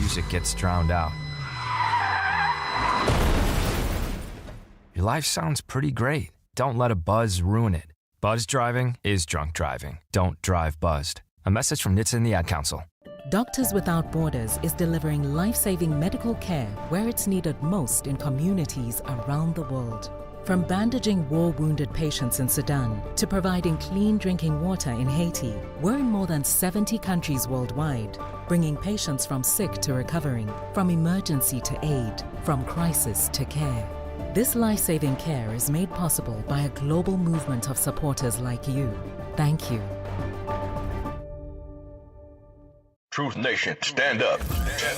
music gets drowned out. Your life sounds pretty great. Don't let a buzz ruin it. Buzz driving is drunk driving. Don't drive buzzed. A message from NHTSA and the Ad Council. Doctors Without Borders is delivering life-saving medical care where it's needed most in communities around the world. From bandaging war-wounded patients in Sudan to providing clean drinking water in Haiti, we're in more than 70 countries worldwide, bringing patients from sick to recovering, from emergency to aid, from crisis to care. This life-saving care is made possible by a global movement of supporters like you. Thank you. Truth Nation, stand up.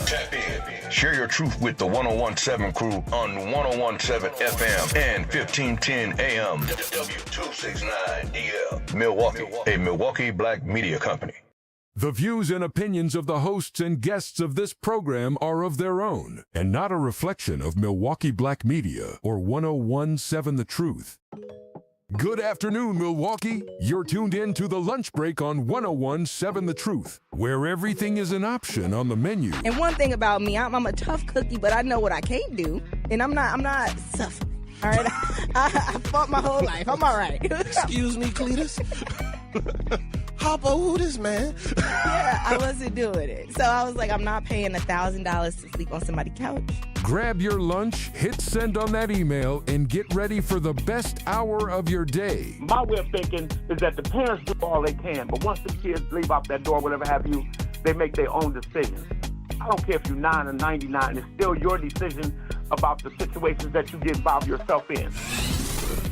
Tap in. Share your truth with the 1017 crew on 1017 FM and 1510 AM. W269DL. Milwaukee, a Milwaukee Black media company. The views and opinions of the hosts and guests of this program are of their own and not a reflection of Milwaukee Black Media or 1017 The Truth. Good afternoon, Milwaukee. You're tuned in to The Lunch Break on 1017 The Truth, where everything is an option on the menu. And one thing about me, I'm a tough cookie, but I know what I can't do, and I'm not suffering. All right, I fought my whole life. I'm all right. Excuse me, Cletus. Hoppo, who this man? Yeah, I wasn't doing it. So I was like, I'm not paying $1,000 to sleep on somebody's couch. Grab your lunch, hit send on that email, and get ready for the best hour of your day. My way of thinking is that the parents do all they can, but once the kids leave out that door, whatever have you, they make their own decisions. I don't care if you're 9 or 99, it's still your decision about the situations that you get involved yourself in.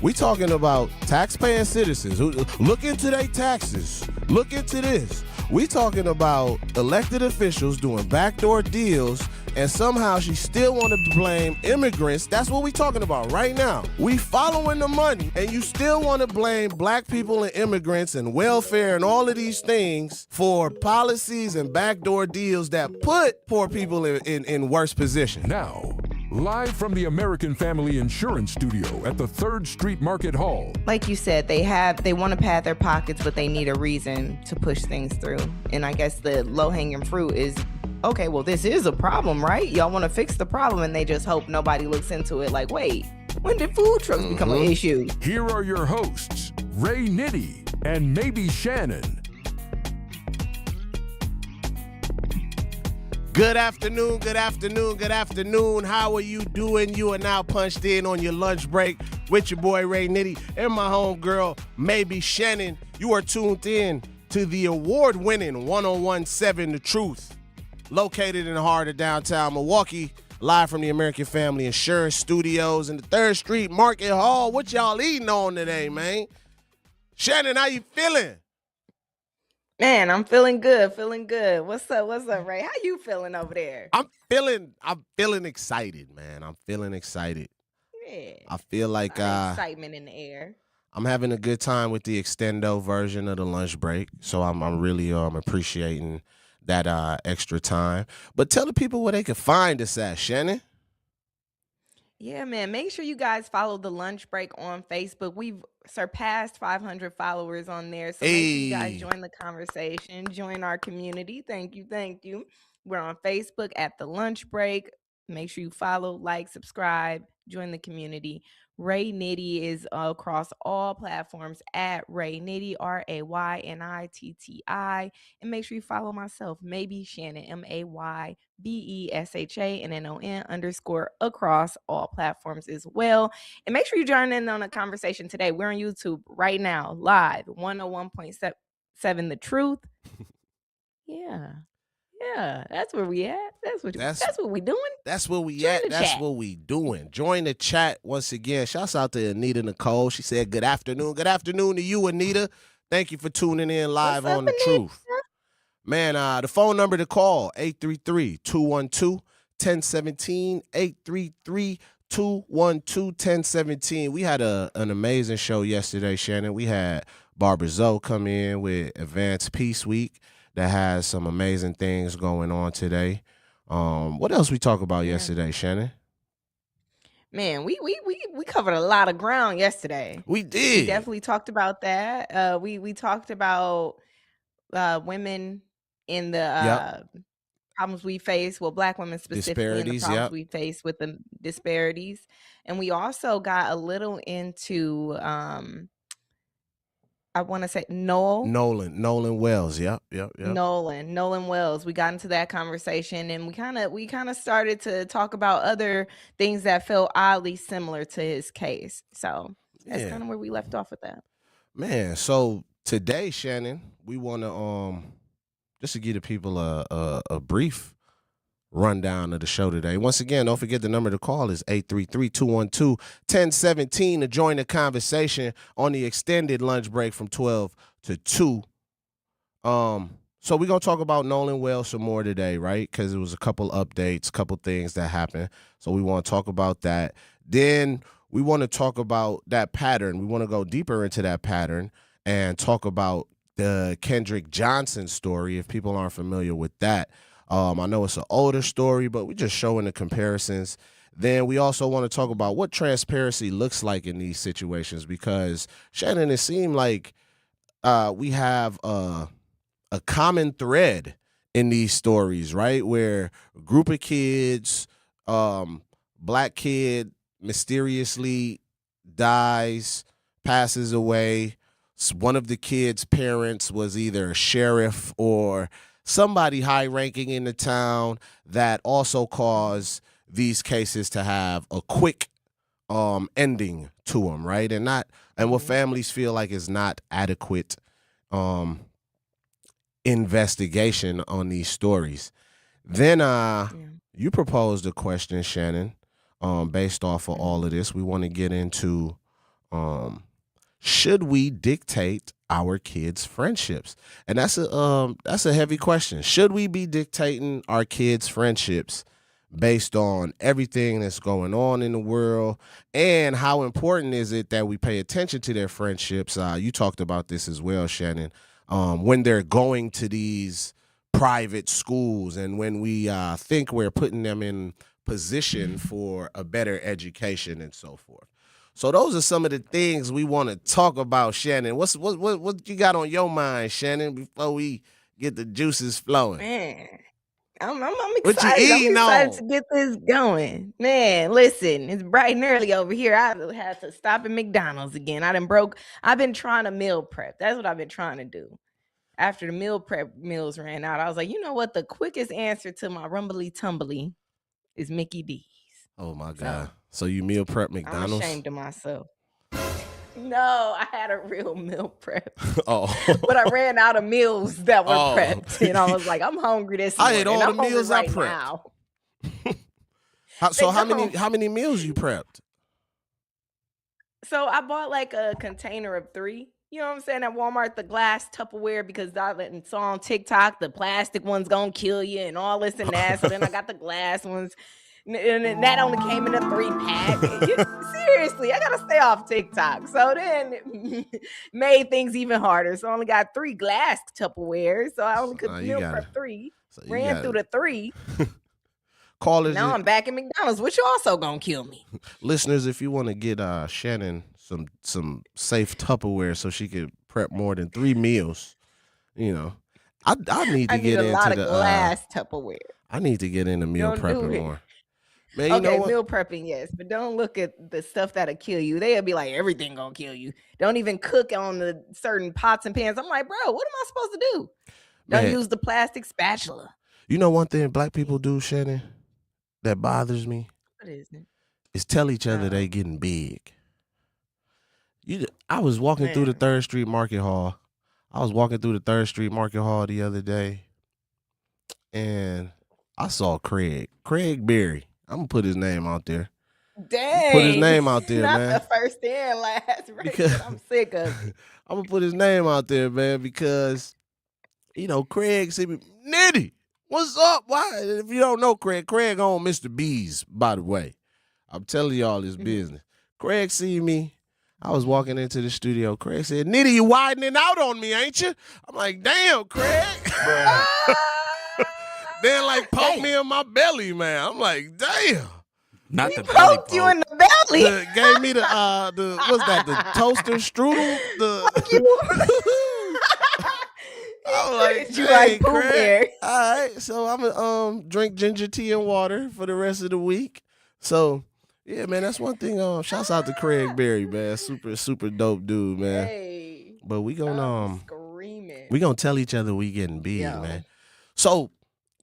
We talking about taxpaying citizens who look into their taxes. Look into this. We talking about elected officials doing backdoor deals, and somehow she still want to blame immigrants. That's what we talking about right now. We following the money, and you still want to blame black people and immigrants and welfare and all of these things for policies and backdoor deals that put poor people in worse positions. Now, live from the American Family Insurance Studio at the 3rd Street Market Hall. Like you said, they want to pad their pockets, but they need a reason to push things through. And I guess the low-hanging fruit is, okay, well, this is a problem, right? Y'all want to fix the problem, and they just hope nobody looks into it like, wait, when did food trucks become an issue? Here are your hosts, Ray Nitty and maybe Shannon. Good afternoon, good afternoon, good afternoon. How are you doing? You are now punched in on your lunch break with your boy Ray Nitty and my homegirl, maybe Shannon. You are tuned in to the award-winning 1017 The Truth, located in the heart of downtown Milwaukee, live from the American Family Insurance Studios in the 3rd Street Market Hall. What y'all eating on today, man? Shannon, how you feeling? Man, I'm feeling good, What's up, Ray? How you feeling over there? I'm feeling excited, man. I'm feeling excited. Yeah. I feel like excitement in the air. I'm having a good time with the extendo version of the lunch break. So I'm really appreciating that extra time. But tell the people where they can find us at, Shannon. Yeah, man. Make sure you guys follow the lunch break on Facebook. We've surpassed 500 followers on there. So make sure you guys join the conversation, join our community. Thank you. We're on Facebook at the lunch break. Make sure you follow, like, subscribe, join the community. Ray Nitty is across all platforms at Ray Nitty, RayNitti. And make sure you follow myself, maybe Shannon, MaybeshaNnon _ across all platforms as well. And make sure you join in on the conversation today. We're on YouTube right now, live, 101.7 The Truth. Yeah, that's where we at. That's what we doing. That's where we at. That's what we doing. Join the chat once again. Shouts out to Anita Nicole. She said, good afternoon. Good afternoon to you, Anita. Thank you for tuning in live on The Truth. Man, the phone number to call, 833-212-1017, 833-212-1017. We had an amazing show yesterday, Shannon. We had Barbara Zoe come in with Advanced Peace Week that has some amazing things going on today. What else we talk about yesterday, Shannon? Man, we covered a lot of ground yesterday. We did. We definitely talked about that. We talked about women in the problems we face, well, Black women specifically, and the problems we face with the disparities. And we also got a little into I want to say Nolan Wells. Yep. Nolan Wells. We got into that conversation, and we kind of started to talk about other things that felt oddly similar to his case. So that's kind of where we left off with that. Man, so today, Shannon, we want to just to give the people a brief rundown of the show today. Once again, don't forget the number to call is 833-212-1017 to join the conversation on the extended lunch break from 12 to 2. So we're going to talk about Nolan Wells some more today, right? Because it was a couple updates, couple things that happened. So we want to talk about that. Then we want to talk about that pattern. We want to go deeper into that pattern and talk about the Kendrick Johnson story, if people aren't familiar with that. I know it's an older story, but we're just showing the comparisons. Then we also want to talk about what transparency looks like in these situations, because, Shannon, it seemed like we have a common thread in these stories, right? Where a group of kids, Black kid mysteriously dies, passes away. One of the kids' parents was either a sheriff or somebody high-ranking in the town that also caused these cases to have a quick ending to them, right? And what families feel like is not adequate investigation on these stories. Then you proposed a question, Shannon, based off of all of this. We want to get into should we dictate our kids' friendships? And that's a heavy question. Should we be dictating our kids' friendships based on everything that's going on in the world? And how important is it that we pay attention to their friendships? You talked about this as well, Shannon, when they're going to these private schools and when we think we're putting them in position for a better education and so forth. So those are some of the things we want to talk about, Shannon. What you got on your mind, Shannon, before we get the juices flowing? Man, I'm excited. I'm excited to get this going. Man, listen, it's bright and early over here. I had to stop at McDonald's again. I've been trying to meal prep. That's what I've been trying to do. After the meal prep meals ran out, I was like, you know what? The quickest answer to my rumbly tumbly is Mickey D's. Oh my God. So you meal prep McDonald's? I'm ashamed of myself. No, I had a real meal prep. Oh. But I ran out of meals that were prepped. And I was like, I'm hungry this morning. I ate all the meals I prepped. Now. So how many meals you prepped? So I bought like a container of 3. You know what I'm saying? At Walmart, the glass Tupperware, because I saw on TikTok the plastic one's gonna kill you and all this and that. So then I got the glass ones. And that only came in a 3-pack. Seriously, I gotta stay off TikTok. So then it made things even harder. So I only got 3 glass Tupperware. So I only could meal prep 3. So ran through the 3. Callers. Now I'm back at McDonald's, which also gonna kill me. Listeners, if you want to get Shannon some safe Tupperware so she could prep more than 3 meals, I need to get into a lot of glass Tupperware. I need to get into meal prepping more. Man, okay, meal prepping, yes, but don't look at the stuff that'll kill you. They'll be like, everything gonna kill you. Don't even cook on the certain pots and pans. I'm like, bro, what am I supposed to do? Don't use the plastic spatula. You know one thing Black people do, Shannon, that bothers me? What is it? Is tell each other they getting big. I was walking through the 3rd Street Market Hall. The other day, and I saw Craig Berry. I'm going to put his name out there. Dang. Put his name out there, not man. Not the first and last, right? Because I'm sick of it. I'm going to put his name out there, man, because, Craig said, Nitty, what's up? Why? If you don't know Craig on Mr. B's, by the way. I'm telling y'all his business. Craig see me. I was walking into the studio. Craig said, Nitty, you widening out on me, ain't you? I'm like, damn, Craig. Then poked me in my belly, man. I'm like, damn. Not he the belly poked you in the belly. Gave me the what's that? The toaster strudel. I was like, You like Pooh Craig. Bear. All right, so I'm gonna drink ginger tea and water for the rest of the week. So yeah, man, that's one thing. Shouts out to Craig Berry, man. Super dope dude, man. Hey, But we I'm gonna screaming. we gonna tell each other we getting big, Yo. man. So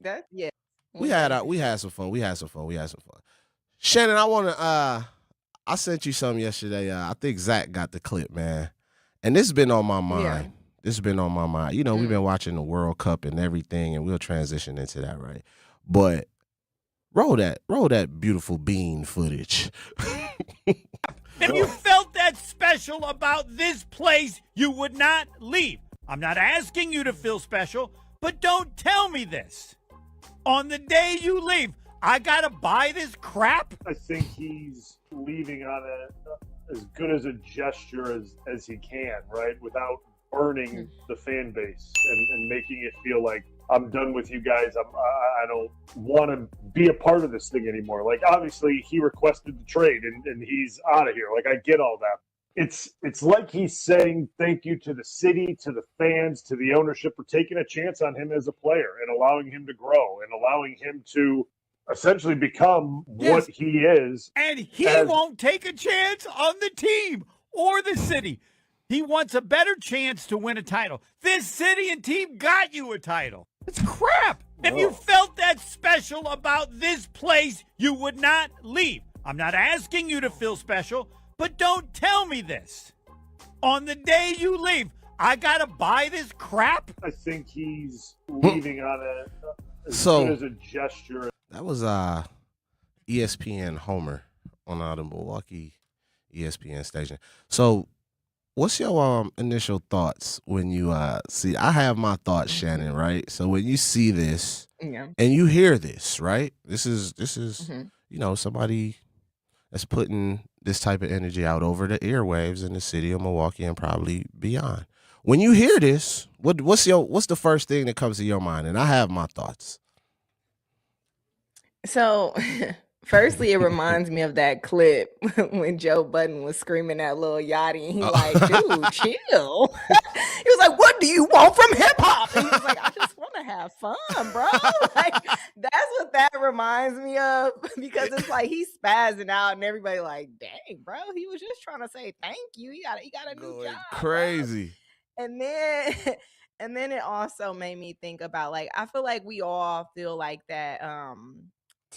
That yeah. we had some fun. Shannon, I sent you something yesterday. I think Zach got the clip, man. And this has been on my mind. Yeah. This has been on my mind. You know, we've been watching the World Cup and everything, and we'll transition into that, right? But roll that beautiful bean footage. If you felt that special about this place, you would not leave. I'm not asking you to feel special, but don't tell me this. On the day you leave, I gotta buy this crap? I think he's leaving on as good as a gesture as he can, right? Without burning the fan base and making it feel like I'm done with you guys. I don't want to be a part of this thing anymore. Like, obviously he requested the trade and he's out of here. Like, I get all that. It's like he's saying thank you to the city, to the fans, to the ownership for taking a chance on him as a player and allowing him to grow and allowing him to essentially become what he is. And he won't take a chance on the team or the city. He wants a better chance to win a title. This city and team got you a title. It's crap. If you felt that special about this place, you would not leave. I'm not asking you to feel special, but don't tell me this. On the day you leave, I gotta buy this crap? I think he's leaving on as good as a gesture. That was ESPN Homer on the Milwaukee ESPN station. So what's your initial thoughts when you see? I have my thoughts, Shannon, right? So when you see this and you hear this, right? This is you know, somebody that's putting this type of energy out over the airwaves in the city of Milwaukee and probably beyond. When you hear this, what's the first thing that comes to your mind? And I have my thoughts. So, firstly, it reminds me of that clip when Joe Budden was screaming at Lil Yachty, and he like, dude, chill. He was like, what do you want from hip hop? And he was like, I just want to have fun, bro. Like, that's what that reminds me of, because it's like he's spazzing out, and everybody like, dang, bro, he was just trying to say thank you. He got a new job, crazy. bro. And then it also made me think about, like, I feel like we all feel like that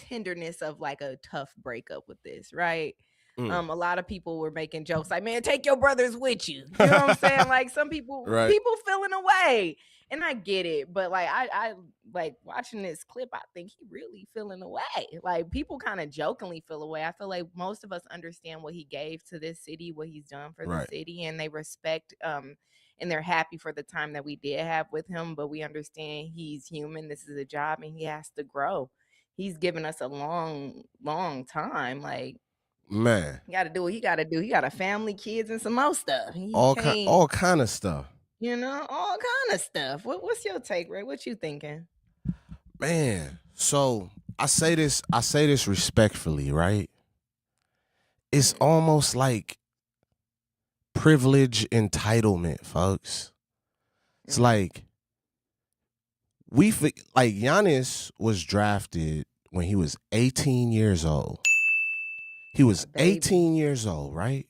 tenderness of like a tough breakup with this, right? A lot of people were making jokes like, man, take your brothers with you. You know what I'm saying? Like, some people feeling away, and I get it, but like I like watching this clip, I think he really feeling away. Like, people kind of jokingly feel away. I feel like most of us understand what he gave to this city, what he's done for the city, and they respect and they're happy for the time that we did have with him, but we understand he's human. This is a job and he has to grow. He's given us a long time. Like, man, you got to do what you got to do. He got a family, kids, and some more stuff. All kind of stuff. You know, all kind of stuff. What's your take, Ray? What you thinking? Man, so I say this respectfully, right? It's almost like privilege entitlement, folks. It's like Giannis was drafted when he was 18 years old. He was 18 years old, right?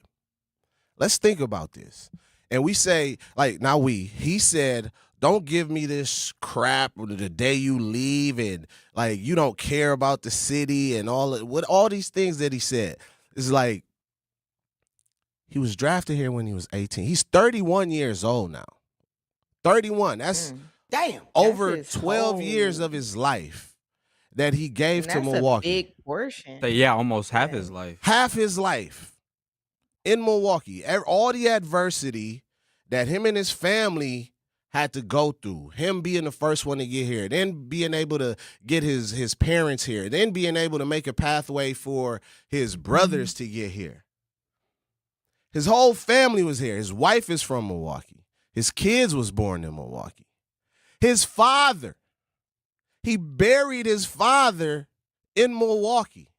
Let's think about this. And we say, like, he said, don't give me this crap the day you leave, and like, you don't care about the city and all these things that he said. It's like, he was drafted here when he was 18. He's 31 years old now. 31. That's damn. Over 12 years of his life that he gave to Milwaukee. A big portion. So, yeah, almost half his life. Half his life in Milwaukee. All the adversity that him and his family had to go through. Him being the first one to get here, then being able to get his parents here, then being able to make a pathway for his brothers to get here. His whole family was here. His wife is from Milwaukee. His kids was born in Milwaukee. His father, he buried his father in Milwaukee.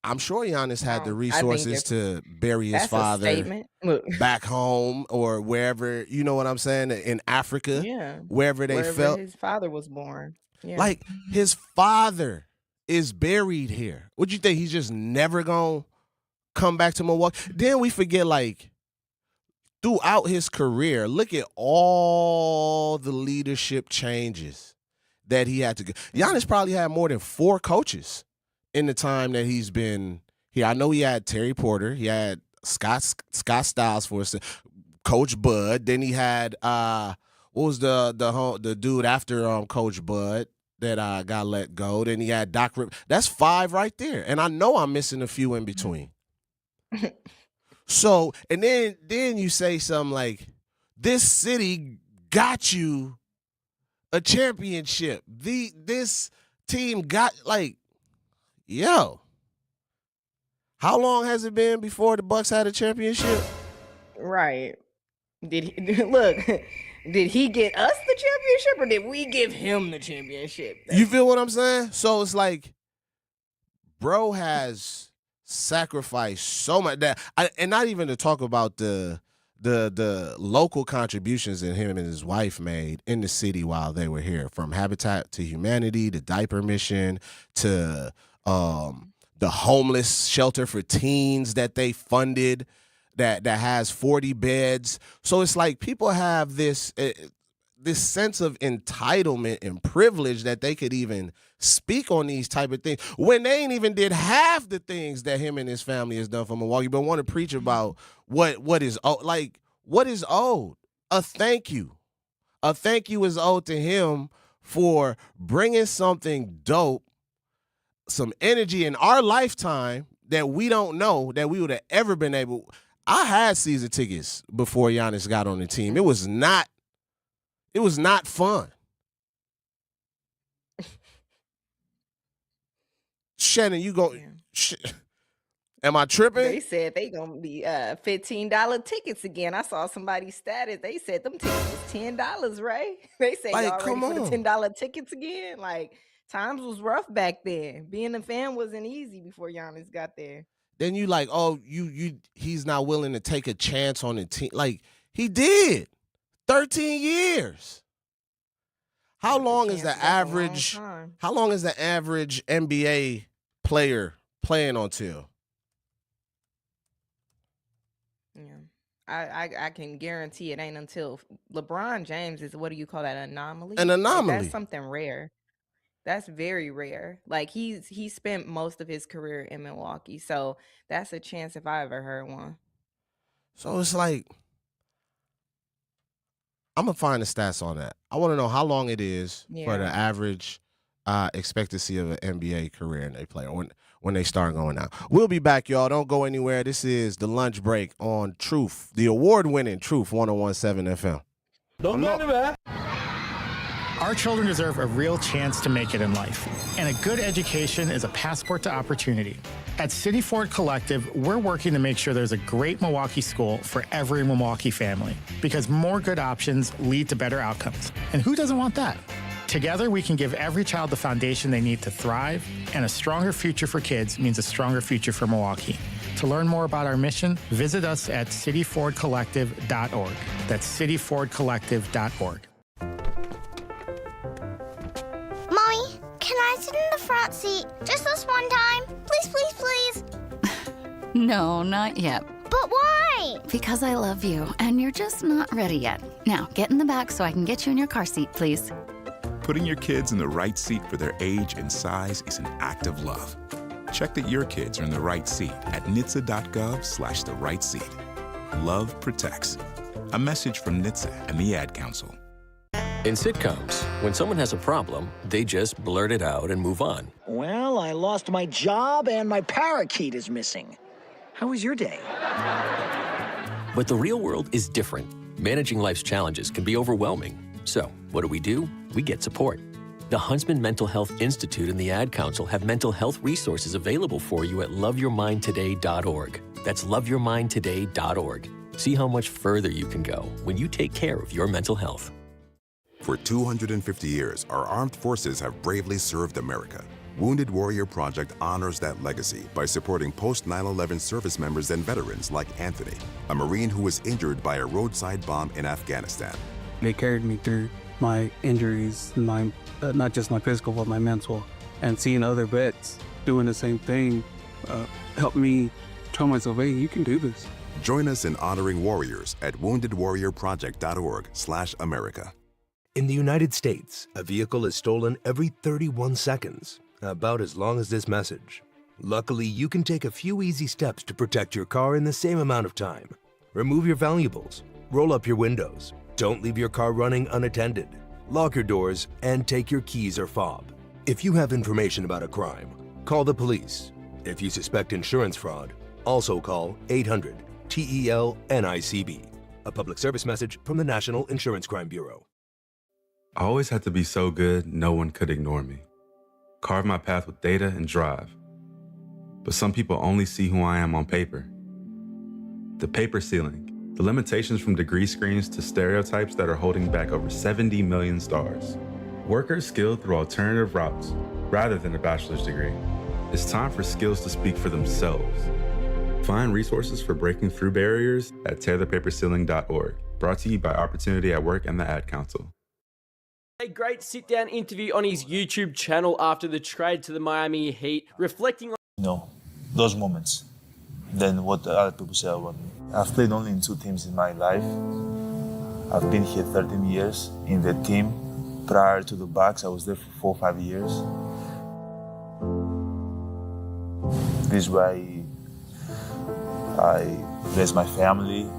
I'm sure Giannis had the I think resources to bury his that's a father statement. Look, back home or wherever, you know what I'm saying, in Africa, yeah, wherever they wherever felt. his father was born. Yeah. Like, his father is buried here. What you think, he's just never gonna come back to Milwaukee? Then we forget, like, throughout his career, look at all the leadership changes that he had to go. Giannis probably had more than 4 coaches in the time that he's been here. I know he had Terry Porter, he had Scott Styles for us, Coach Bud. Then he had what was the dude after Coach Bud that got let go? Then he had Doc Rip. That's 5 right there, and I know I'm missing a few in between. So, and then you say something like, "This city got you a championship. This team got," like, yo, how long has it been before the Bucks had a championship? Right. Did he look? Did he get us the championship, or did we give him the championship? You feel what I'm saying? So it's like, bro has sacrificed so much and not even to talk about the local contributions that him and his wife made in the city while they were here, from Habitat to Humanity, the diaper mission, to the homeless shelter for teens that they funded that has 40 beds. So it's like people have this sense of entitlement and privilege that they could even speak on these type of things when they ain't even did half the things that him and his family has done for Milwaukee, but want to preach about what is like, what is owed. A thank you is owed to him for bringing something dope, some energy in our lifetime that we don't know that we would have ever been able. I had season tickets before Giannis got on the team. It was not fun. Shannon, you go. Am I tripping? They said they gonna be $15 tickets again. I saw somebody's status. They said them tickets was $10, right? They said Like, y'all ready come for the on. $10 tickets again. Like, times was rough back then. Being a fan wasn't easy before Giannis got there. Then you like, oh, he's not willing to take a chance on the team. Like, he did. 13 years. How long is the average NBA player playing until? Yeah. I can guarantee it ain't until LeBron James is, what do you call that, anomaly? An anomaly. That's something rare. That's very rare. Like, he spent most of his career in Milwaukee, so that's a chance if I ever heard one. So it's like, I'm gonna find the stats on that. I want to know how long it is for the average expectancy of an NBA career and they play when they start going out. We'll be back, y'all. Don't go anywhere. This is the lunch break on Truth, the award-winning Truth 101.7 FM. Don't go anywhere. Our children deserve a real chance to make it in life, and a good education is a passport to opportunity. At City Ford Collective, we're working to make sure there's a great Milwaukee school for every Milwaukee family, because more good options lead to better outcomes. And who doesn't want that? Together, we can give every child the foundation they need to thrive, and a stronger future for kids means a stronger future for Milwaukee. To learn more about our mission, visit us at cityfordcollective.org. That's cityfordcollective.org. Mommy, can I sit in the front seat just this one time? Please, please, please. No, not yet. But why? Because I love you, and you're just not ready yet. Now, get in the back so I can get you in your car seat, please. Putting your kids in the right seat for their age and size is an act of love. Check that your kids are in the right seat at NHTSA.gov/the right seat. Love protects. A message from NHTSA and the Ad Council. In sitcoms, when someone has a problem, they just blurt it out and move on. Well, I lost my job and my parakeet is missing. How was your day? But the real world is different. Managing life's challenges can be overwhelming. So, what do? We get support. The Huntsman Mental Health Institute and the Ad Council have mental health resources available for you at loveyourmindtoday.org. That's loveyourmindtoday.org. See how much further you can go when you take care of your mental health. For 250 years, our armed forces have bravely served America. Wounded Warrior Project honors that legacy by supporting post-9/11 service members and veterans like Anthony, a Marine who was injured by a roadside bomb in Afghanistan. They carried me through my injuries, not just my physical, but my mental. And seeing other vets doing the same thing helped me tell myself, hey, you can do this. Join us in honoring warriors at woundedwarriorproject.org/America. In the United States, a vehicle is stolen every 31 seconds, about as long as this message. Luckily, you can take a few easy steps to protect your car in the same amount of time. Remove your valuables, roll up your windows, don't leave your car running unattended, lock your doors, and take your keys or fob. If you have information about a crime, call the police. If you suspect insurance fraud, also call 800-TEL-NICB. A public service message from the National Insurance Crime Bureau. I always had to be so good, no one could ignore me. Carve my path with data and drive. But some people only see who I am on paper. The paper ceiling, the limitations from degree screens to stereotypes that are holding back over 70 million stars. Workers skilled through alternative routes rather than a bachelor's degree. It's time for skills to speak for themselves. Find resources for breaking through barriers at tearthepaperceiling.org. Brought to you by Opportunity at Work and the Ad Council. A great sit-down interview on his YouTube channel after the trade to the Miami Heat, reflecting on those moments than what other people say about me. I've played only in 2 teams in my life. I've been here 13 years in the team. Prior to the Bucks, I was there for 4 or 5 years. This is where I raised my family.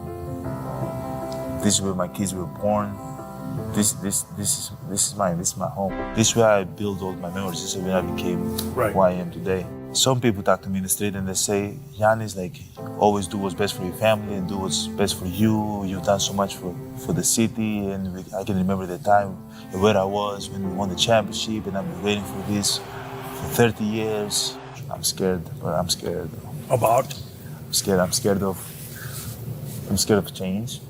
This is where my kids were born. This is mine. This is my home. This is where I build all my memories. This is where I became who I am today. Some people talk to me in the street and they say, Giannis, always do what's best for your family and do what's best for you. You've done so much for the city. And I can remember the time where I was when we won the championship, and I've been waiting for this for 30 years. I'm scared. I'm scared about. I'm scared of change.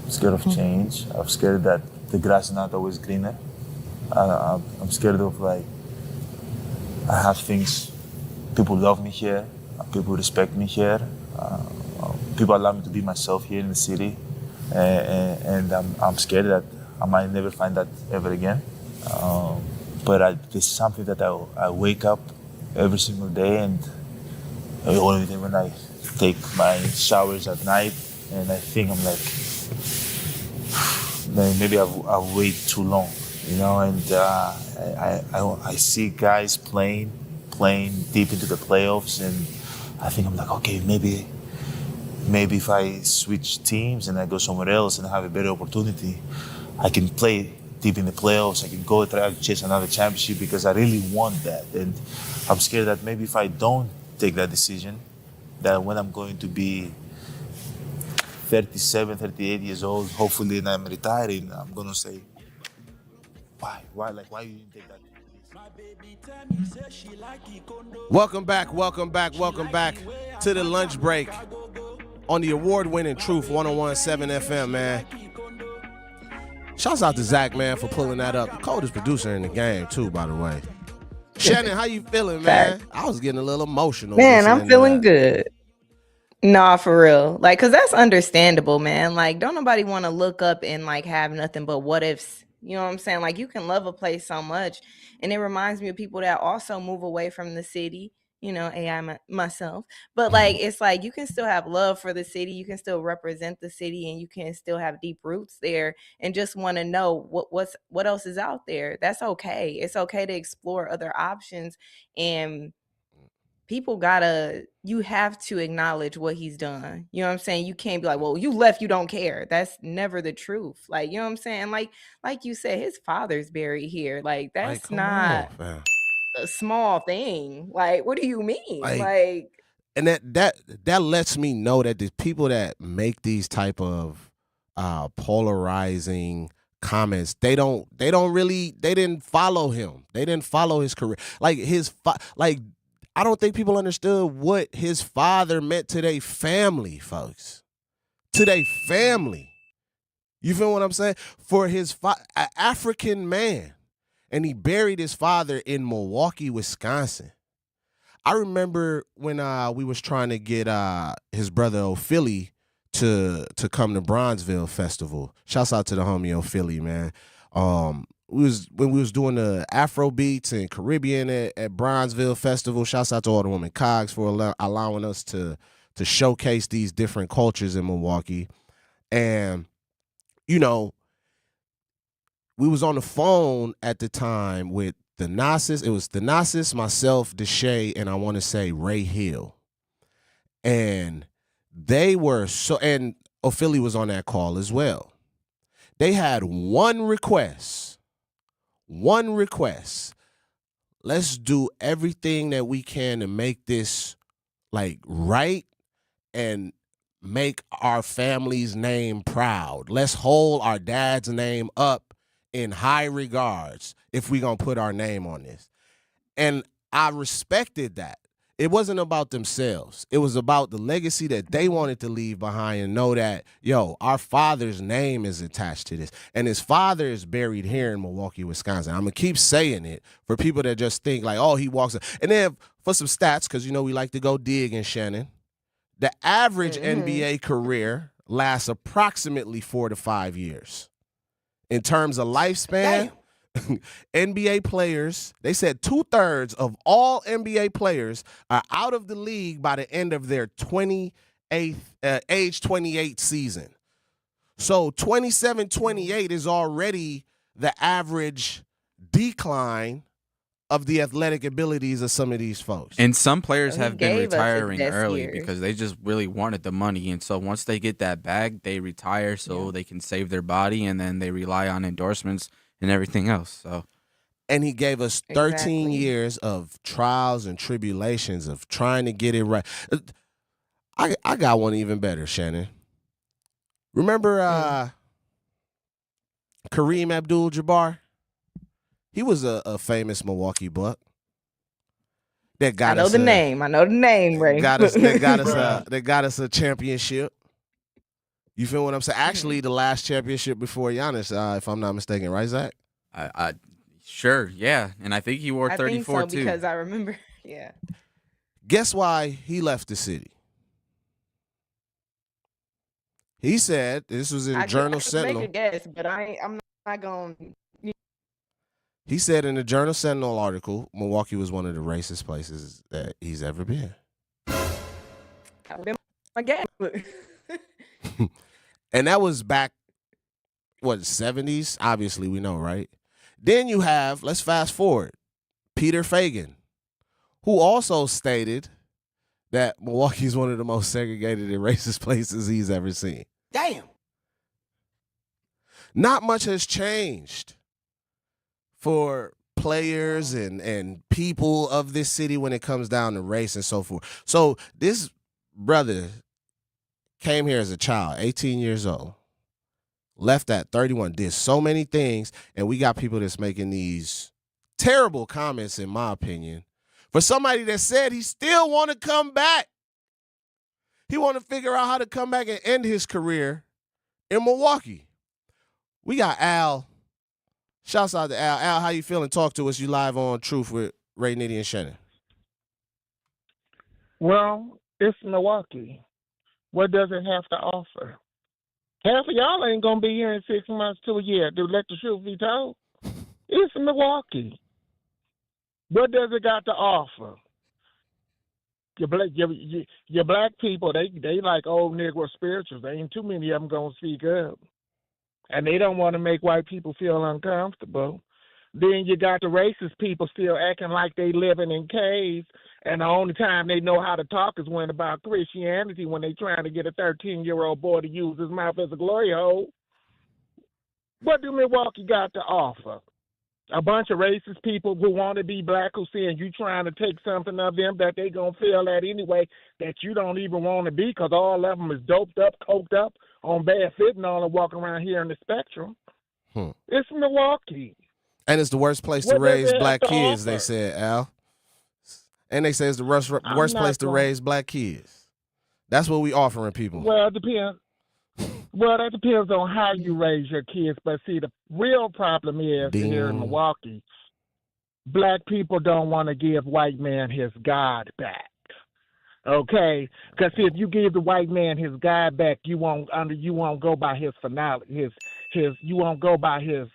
I'm scared of change. I'm scared that the grass is not always greener. I'm scared of I have things. People love me here. People respect me here. People allow me to be myself here in the city, and I'm scared that I might never find that ever again. But it's something that I wake up every single day, and only when I take my showers at night, and I think I'm like, maybe I've waited too long, and I see guys playing deep into the playoffs, and I think I'm like, okay, maybe if I switch teams and I go somewhere else and have a better opportunity, I can play deep in the playoffs. I can go try to chase another championship because I really want that. And I'm scared that maybe if I don't take that decision, that when I'm going to be 37, 38 years old, hopefully, and I'm retiring, I'm going to say, why you didn't take that? Welcome back to the lunch break on the award-winning Truth 101.7 FM, man. Shouts out to Zach, man, for pulling that up. The coldest producer in the game, too, by the way. Shannon, how you feeling, man? I was getting a little emotional. Man, I'm feeling good. Nah, for real. Cause that's understandable, man. Don't nobody want to look up and have nothing but what ifs. You know what I'm saying? You can love a place so much. And it reminds me of people that also move away from the city, AI myself. But it's you can still have love for the city. You can still represent the city, and you can still have deep roots there and just want to know what else is out there. That's okay. It's okay to explore other options, and people you have to acknowledge what he's done. You know what I'm saying? You can't be like, well, you left, you don't care. That's never the truth. You know what I'm saying? Like you said, his father's buried here. That's not a small thing. What do you mean? And that lets me know that the people that make these type of polarizing comments, they didn't follow him. They didn't follow his career. I don't think people understood what his father meant to their family, folks. To their family. You feel what I'm saying? For his an African man. and he buried his father in Milwaukee, Wisconsin. I remember when we was trying to get his brother O'Philly to come to Bronzeville Festival. Shouts out to the homie O'Philly, man. When we was doing the Afro beats and Caribbean at Bronzeville Festival. Shouts out to all the women Cogs for allowing us to showcase these different cultures in Milwaukee. And, you know, we was on the phone at the time with Thanasis. It was Thanasis, myself, Deshae, and I want to say Ray Hill. And they were and O'Philly was on that call as well. They had one request. Let's do everything that we can to make this like right and make our family's name proud. Let's hold our dad's name up in high regards if we gonna put our name on this. And I respected that. It wasn't about themselves. It was about the legacy that they wanted to leave behind and know that, yo, our father's name is attached to this. And his father is buried here in Milwaukee, Wisconsin. I'm going to keep saying it for people that just think like, oh, he walks. And then for some stats, because, you know, we like to go dig in Shannon. The average NBA career lasts approximately 4 to 5 years. In terms of lifespan, NBA players, they said 2/3 of all NBA players are out of the league by the end of their age 28 season. So 27, 28 is already the average decline of the athletic abilities of some of these folks. And some players have been retiring early because they just really wanted the money. And so once they get that bag, they retire so they can save their body, and then they rely on endorsements and everything else. So, and he gave us 13 years of trials and tribulations of trying to get it right. I got one even better, Shannon. Remember Kareem Abdul-Jabbar? He was a famous Milwaukee Buck. That got us. I know the name, Ray. That got us a championship. You feel what I'm saying? Actually, the last championship before Giannis, if I'm not mistaken, right, Zach? Sure, yeah. And I think he wore 34 I think so, too. because I remember, yeah. Guess why he left the city? He said, this was in Journal Sentinel. Make a guess, but I'm not going to. He said in the Journal Sentinel article, Milwaukee was one of the racist places that he's ever been. That would be my guess. And that was back, 70s? Obviously, we know, right? Then you have, let's fast forward, Peter Fagan, who also stated that Milwaukee is one of the most segregated and racist places he's ever seen. Damn. Not much has changed for players and people of this city when it comes down to race and so forth. So this brother came here as a child, 18 years old, left at 31, did so many things, and we got people that's making these terrible comments, in my opinion, for somebody that said he still want to come back. He want to figure out how to come back and end his career in Milwaukee. We got Al. Shouts out to Al. Al, how you feeling? Talk to us. You live on Truth with Ray, Nitty, and Shannon. Well, it's Milwaukee. What does it have to offer? Half of y'all ain't going to be here in 6 months to a year. To let the truth be told. It's Milwaukee. What does it got to offer? Your black people, they like old Negro spirituals. There ain't too many of them going to speak up. And they don't want to make white people feel uncomfortable. Then you got the racist people still acting like they living in caves, and the only time they know how to talk is when about Christianity, when they trying to get a 13-year-old boy to use his mouth as a glory hole. What do Milwaukee got to offer? A bunch of racist people who want to be black who saying you trying to take something of them that they going to feel at anyway that you don't even want to be, because all of them is doped up, coked up, on bad fentanyl and walking around here in the spectrum. It's Milwaukee. And it's the worst place to raise black kids, they said, Al. And they say it's the worst place to raise black kids. That's what we offering people. Well, it depends. Well, that depends on how you raise your kids. But see, the real problem is here in Milwaukee, black people don't want to give white man his God back. Okay, because if you give the white man his God back, you won't go by his finality. You won't go by his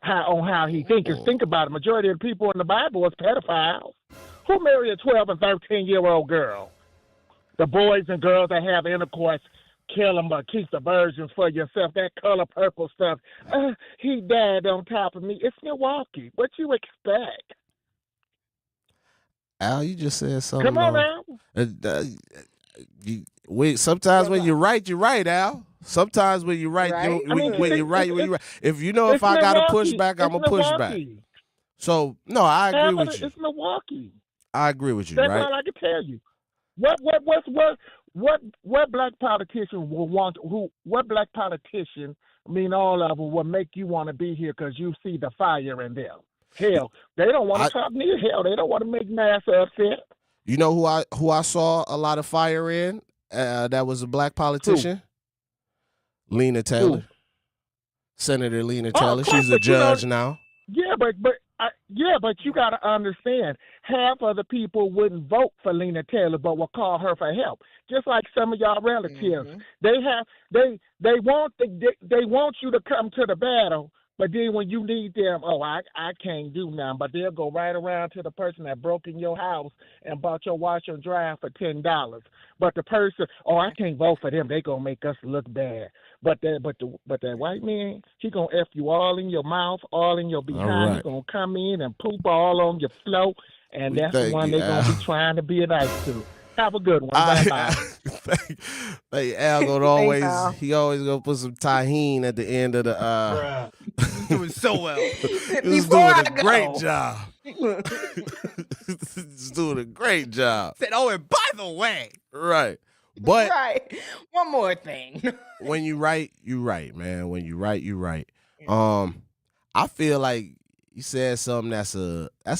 how he thinks. Think about it. Majority of the people in the Bible was pedophiles. Who married a 12 and 13-year-old girl? The boys and girls that have intercourse, kill them or keep the virgins for yourself. That color purple stuff. He died on top of me. It's Milwaukee. What you expect? Al, you just said something. Come on, Al. Sometimes when you're right, Al. Sometimes when you're right, when you're right. If if I got to push back, I'm going to push back. So, no, I agree with you. It's Milwaukee. I agree with you, That's right? all I can tell you. What black politician will want? What black politician? I mean, all of them will make you want to be here because you see the fire in them. Hell, they don't want to talk near. Hell, they don't want to make NASA upset. You know who I saw a lot of fire in? That was a black politician. Who? Lena Taylor, Who? Senator Lena Taylor. She's a judge now. Yeah, but you got to understand, half of the people wouldn't vote for Lena Taylor, but will call her for help. Just like some of y'all relatives, they want you to come to the battle, but then when you need them, I can't do nothing. But they'll go right around to the person that broke in your house and bought your washer and dryer for $10. But the person, I can't vote for them. They gonna make us look bad. But that white man, he gonna F you all in your mouth, all in your behind. Right. He gonna come in and poop all on your floor, and that's the one they gonna be trying to be nice to. Have a good one. Bye-bye. Al gonna always gonna put some tahini at the end of the He's doing so well. He's doing a great job. He's doing a great job. Said, and by the way. Right. But one more thing. When you right, man. When you right, you right. I feel like you said something that's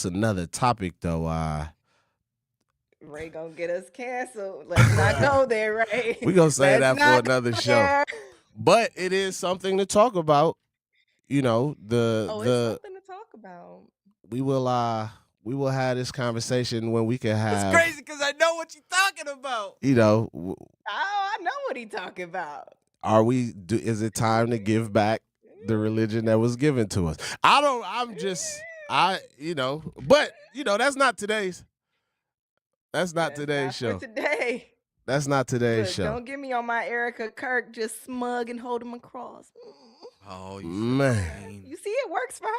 another topic though. Ray gonna get us canceled. Let's not go there, Ray. We're gonna say that for another show. But it is something to talk about. It's something to talk about. We will have this conversation when we can have. It's crazy because I know what you're talking about. I know what he's talking about. Is it time to give back the religion that was given to us? But that's not today's. That's not today's show. Today. That's not today's show. Don't get me on my Erica Kirk just smug and hold him across. Oh, man. You see, it works for her.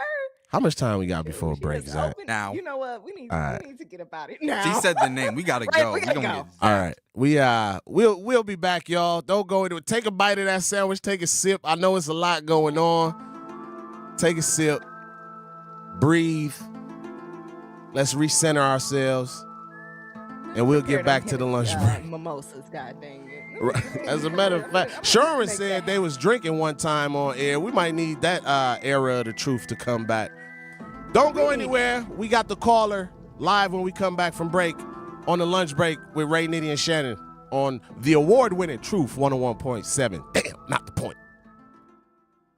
How much time we got before break, Zach? Now. You know what? We need to get about it now. She said the name. We gotta go. We gotta go. All right. We'll be back, y'all. Don't go into it. Take a bite of that sandwich. Take a sip. I know it's a lot going on. Take a sip. Breathe. Let's recenter ourselves. And we'll get back to the lunch break. Mimosas, god dang it. As a matter of fact, Sherman said they was drinking one time on air. We might need that era of the truth to come back. Don't go anywhere. We got the caller live when we come back from break on the lunch break with Ray, Nitty, and Shannon on the award-winning Truth 101.7. Damn, not the point.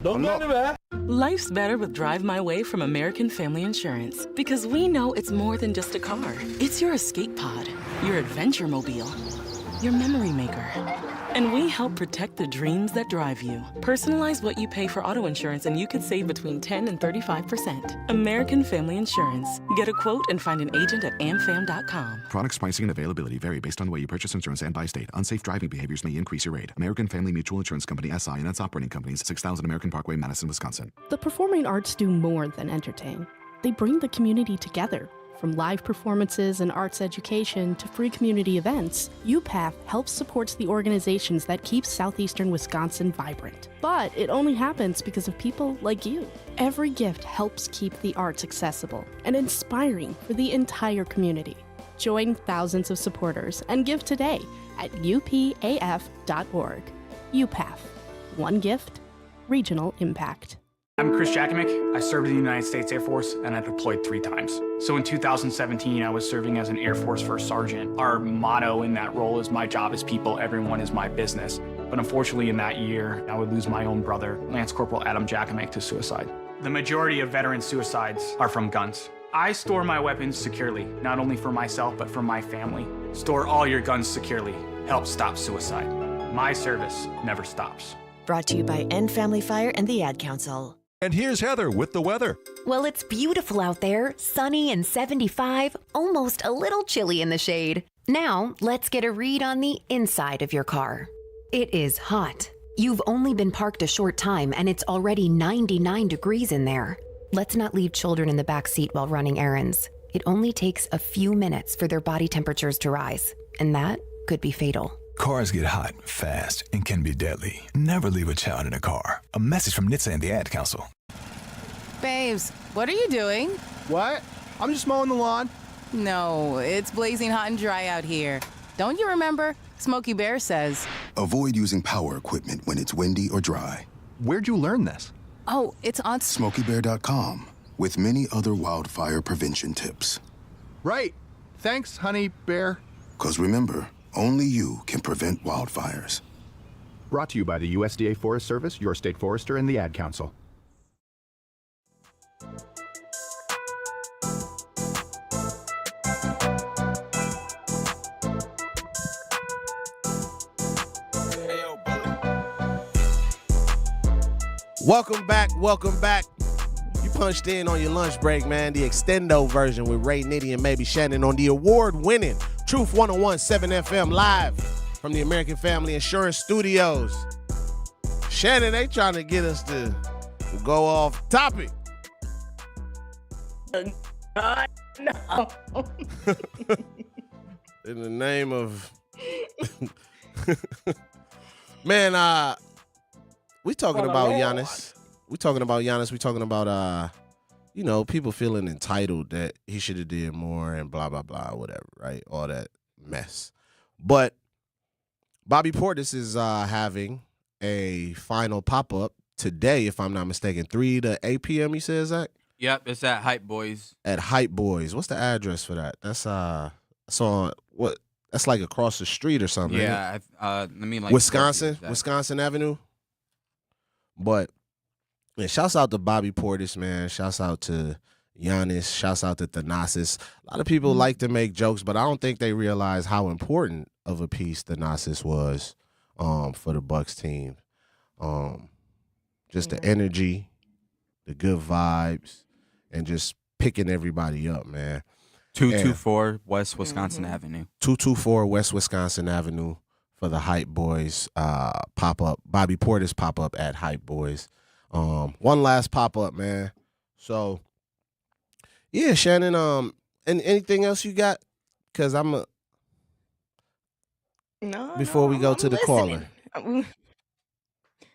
Don't go anywhere. Life's better with Drive My Way from American Family Insurance because we know it's more than just a car. It's your escape pod, your adventure mobile, your memory maker. And we help protect the dreams that drive you. Personalize what you pay for auto insurance and you could save between 10 and 35%. American Family Insurance. Get a quote and find an agent at amfam.com. Products, pricing, and availability vary based on the way you purchase insurance and by state. Unsafe driving behaviors may increase your rate. American Family Mutual Insurance Company, SI, and its operating companies, 6000 American Parkway, Madison, Wisconsin. The performing arts do more than entertain. They bring the community together. From live performances and arts education to free community events, UPATH helps support the organizations that keep southeastern Wisconsin vibrant. But it only happens because of people like you. Every gift helps keep the arts accessible and inspiring for the entire community. Join thousands of supporters and give today at upaf.org. UPATH. One gift, regional impact. I'm Chris Jakimick. I served in the United States Air Force and I deployed 3 times. So in 2017, I was serving as an Air Force First Sergeant. Our motto in that role is my job is people, everyone is my business. But unfortunately, in that year, I would lose my own brother, Lance Corporal Adam Jackamake, to suicide. The majority of veteran suicides are from guns. I store my weapons securely, not only for myself, but for my family. Store all your guns securely. Help stop suicide. My service never stops. Brought to you by End Family Fire and the Ad Council. And here's Heather with the weather. Well, it's beautiful out there, sunny and 75, almost a little chilly in the shade. Now, let's get a read on the inside of your car. It is hot. You've only been parked a short time and it's already 99 degrees in there. Let's not leave children in the back seat while running errands. It only takes a few minutes for their body temperatures to rise, and that could be fatal. Cars get hot, fast, and can be deadly. Never leave a child in a car. A message from NHTSA and the Ad Council. Babes, what are you doing? What? I'm just mowing the lawn. No, it's blazing hot and dry out here. Don't you remember? Smokey Bear says. Avoid using power equipment when it's windy or dry. Where'd you learn this? Oh, it's on SmokeyBear.com with many other wildfire prevention tips. Right. Thanks, honey bear. 'Cause remember, only you can prevent wildfires. Brought to you by the USDA Forest Service, your state forester, and the Ad Council. Welcome back. Welcome back. You punched in on your lunch break, man. The extendo version with Ray, Nitty, and maybe Shannon on the award-winning Truth 101.7 FM live from the American Family Insurance Studios. Shannon, they trying to get us to go off topic. God, no. In the name of... Man, we talking about Giannis. We talking about Giannis. We talking about people feeling entitled that he should have did more and blah blah blah, whatever, right? All that mess. But Bobby Portis is having a final pop up today, if I'm not mistaken, 3 to 8 p.m. You said, Zach? Yep, it's at Hype Boys. At Hype Boys. What's the address for that? That's what? That's like across the street or something. Yeah, Wisconsin Avenue. But yeah, shouts out to Bobby Portis, man. Shouts out to Giannis. Shouts out to Thanasis. A lot of people like to make jokes, but I don't think they realize how important of a piece Thanasis was for the Bucks team. Just the energy, the good vibes, and just picking everybody up, man. 224 West Wisconsin Avenue. 224 West Wisconsin Avenue for the Hype Boys pop-up. Bobby Portis pop-up at Hype Boys. One last pop-up, man. So, yeah, Shannon, and anything else you got? Because before we go to the caller.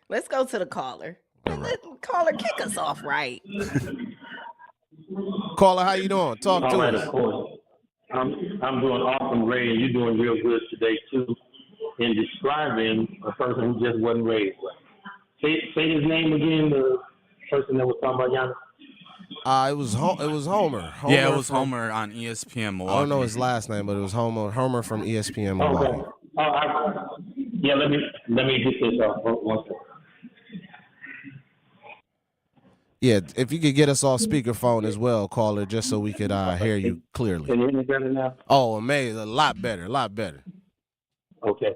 Let's go to the caller. Let the caller kick us off right. Caller, how you doing? Talk to us. Of course. I'm doing awesome, Ray, and you're doing real good today, too, in describing a person who just wasn't raised right. Say his name again, the person that was talking about Giannis. It was Homer. Yeah, it was Homer on ESPN Milwaukee. I don't know his last name, but it was Homer from ESPN Milwaukee. Okay. Let me get this off. One second. Yeah, if you could get us off speakerphone as well, caller, just so we could hear you clearly. Can you hear me better now? Oh, amazing! A lot better. Okay.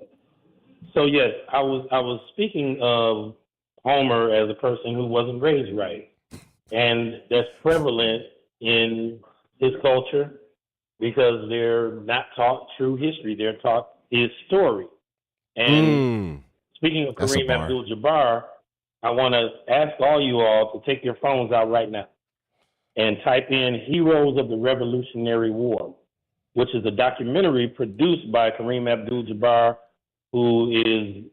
So yes, I was speaking of Homer as a person who wasn't raised right, and that's prevalent in his culture because they're not taught true history; they're taught his story. And speaking of Kareem Abdul-Jabbar, I want to ask all you all to take your phones out right now and type in Heroes of the Revolutionary War, which is a documentary produced by Kareem Abdul-Jabbar, who is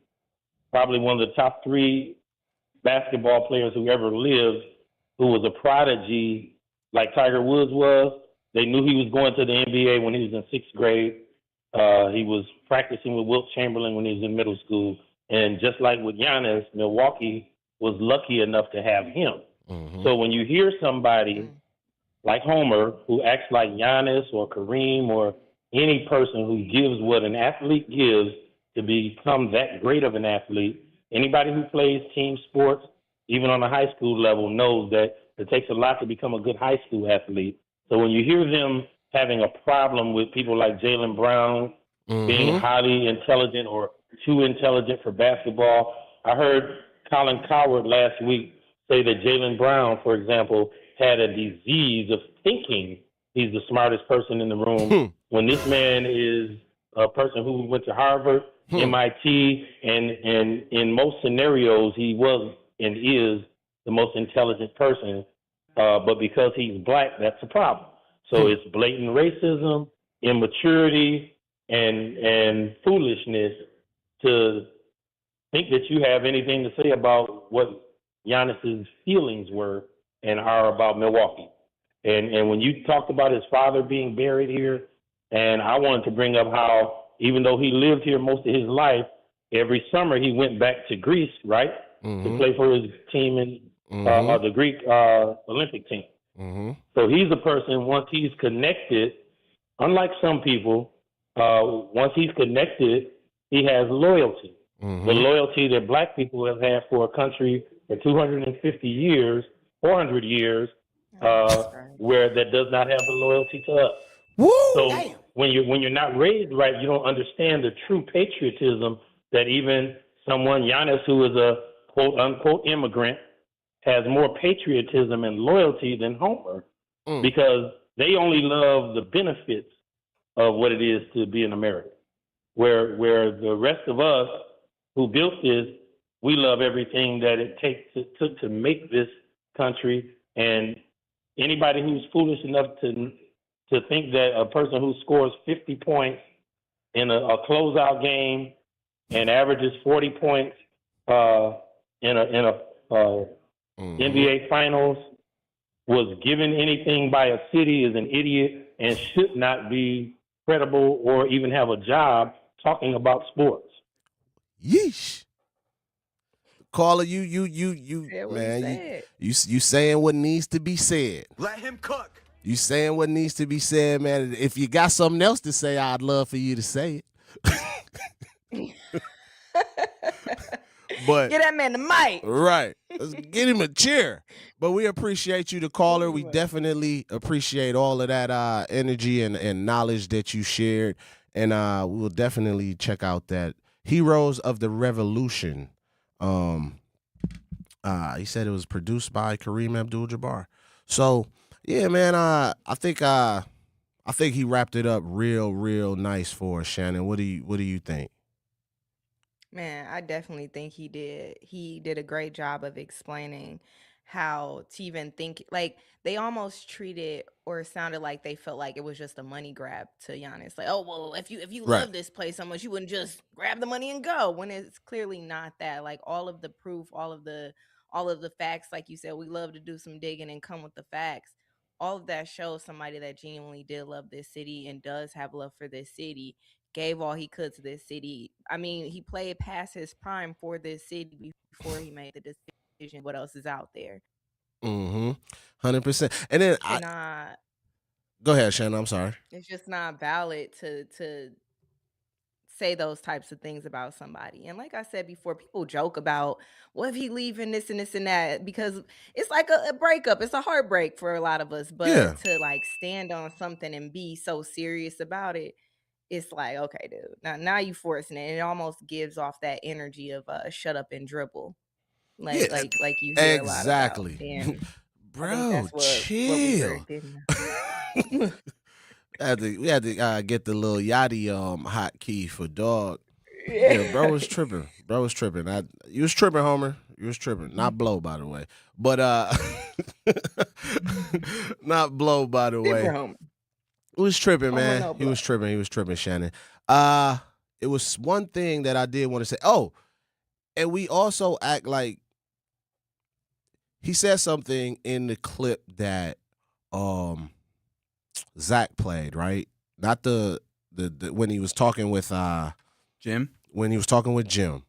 probably one of the top 3 basketball players who ever lived, who was a prodigy like Tiger Woods was. They knew he was going to the NBA when he was in 6th grade. He was practicing with Wilt Chamberlain when he was in middle school. And just like with Giannis, Milwaukee was lucky enough to have him. So when you hear somebody like Homer who acts like Giannis or Kareem or any person who gives what an athlete gives to become that great of an athlete. Anybody who plays team sports, even on a high school level, knows that it takes a lot to become a good high school athlete. So when you hear them having a problem with people like Jaylen Brown being highly intelligent or too intelligent for basketball, I heard Colin Coward last week say that Jaylen Brown, for example, had a disease of thinking he's the smartest person in the room when this man is a person who went to Harvard, MIT, and in most scenarios he was and is the most intelligent person. But because he's black, that's a problem. So it's blatant racism, immaturity, and foolishness to think that you have anything to say about what Giannis's feelings were and are about Milwaukee. And when you talked about his father being buried here, and I wanted to bring up how even though he lived here most of his life, every summer he went back to Greece, right, to play for his team in the Greek Olympic team. So he's a person, once he's connected, unlike some people, once he's connected, he has loyalty. The loyalty that black people have had for a country for 250 years, 400 years, where that does not have the loyalty to us. So when you're not raised right, you don't understand the true patriotism that even someone, Giannis, who is a quote unquote immigrant, has more patriotism and loyalty than Homer because they only love the benefits of what it is to be an American. Where the rest of us who built this, we love everything that it took to make this country. And anybody who's foolish enough to think that a person who scores 50 points in a closeout game and averages 40 points in a NBA Finals was given anything by a city is an idiot and should not be credible or even have a job talking about sports. Yeesh. Caller, you man, you saying what needs to be said. Let him cook. You saying what needs to be said, man. If you got something else to say, I'd love for you to say it. But get that man the mic. Right. Let's get him a chair. But we appreciate you, the caller. We definitely appreciate all of that energy and knowledge that you shared. And we will definitely check out that Heroes of the Revolution. He said it was produced by Kareem Abdul-Jabbar. So yeah, man, I think he wrapped it up real nice for us, Shannon. What do you think? Man, I definitely think he did. He did a great job of explaining how to even think, like they almost treated or sounded like they felt like it was just a money grab to Giannis. Like, oh, well, if you love this place so much, you wouldn't just grab the money and go, when it's clearly not that. Like all of the proof, all of the facts, like you said, we love to do some digging and come with the facts. All of that shows somebody that genuinely did love this city and does have love for this city, gave all he could to this city. I mean, he played past his prime for this city before he made the decision. What else is out there? 100%. And then go ahead, Shannon. I'm sorry. It's just not valid to say those types of things about somebody. And like I said before, people joke about, what if he leaving this and this and that, because it's like a breakup. It's a heartbreak for a lot of us. But to like stand on something and be so serious about it, it's like, okay, dude, now you forcing it. And it almost gives off that energy of shut up and dribble. Like you hear exactly. A lot about. Bro, chill. We had to get the little Yachty hotkey for dog. Yeah, bro was tripping. You was tripping, Homer. You was tripping. Not blow, by the way. But not blow, by the way. He was tripping, man. No, he was tripping, Shannon. It was one thing that I did want to say. Oh, and we also act like he said something in the clip that Zach played, right? Not the when he was talking with Jim. When he was talking with Jim.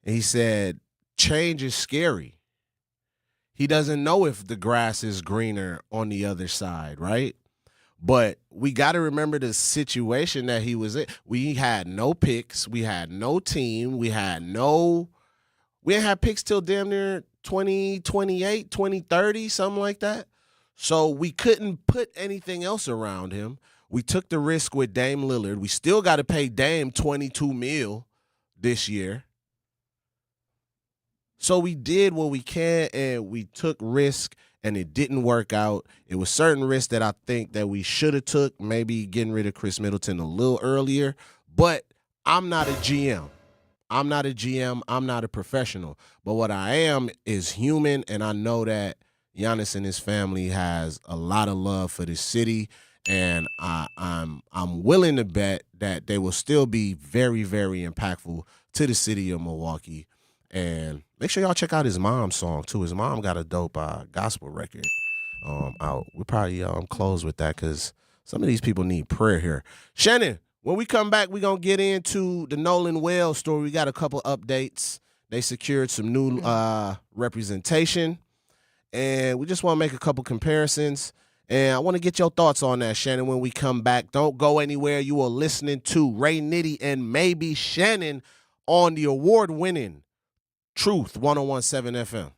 And he said, change is scary. He doesn't know if the grass is greener on the other side, right? But we got to remember the situation that he was in. We had no picks. We had no team. We didn't have picks till damn near 2028, 2030, something like that. So we couldn't put anything else around him. We took the risk with Dame Lillard. We still got to pay Dame $22 million this year. So we did what we can, and we took risk, and it didn't work out. It was certain risks that I think that we should have took, maybe getting rid of Chris Middleton a little earlier. But I'm not a GM. I'm not a professional. But what I am is human, and I know that Giannis and his family has a lot of love for this city, and I'm willing to bet that they will still be very, very impactful to the city of Milwaukee. And make sure y'all check out his mom's song too. His mom got a dope gospel record out. We probably close with that because some of these people need prayer here. Shannon, when we come back, we're going to get into the Nolan Wells story. We got a couple updates. They secured some new representation, and we just want to make a couple comparisons. And I want to get your thoughts on that, Shannon, when we come back. Don't go anywhere. You are listening to Ray Nitty and maybe Shannon on the award-winning Truth 101.7 FM.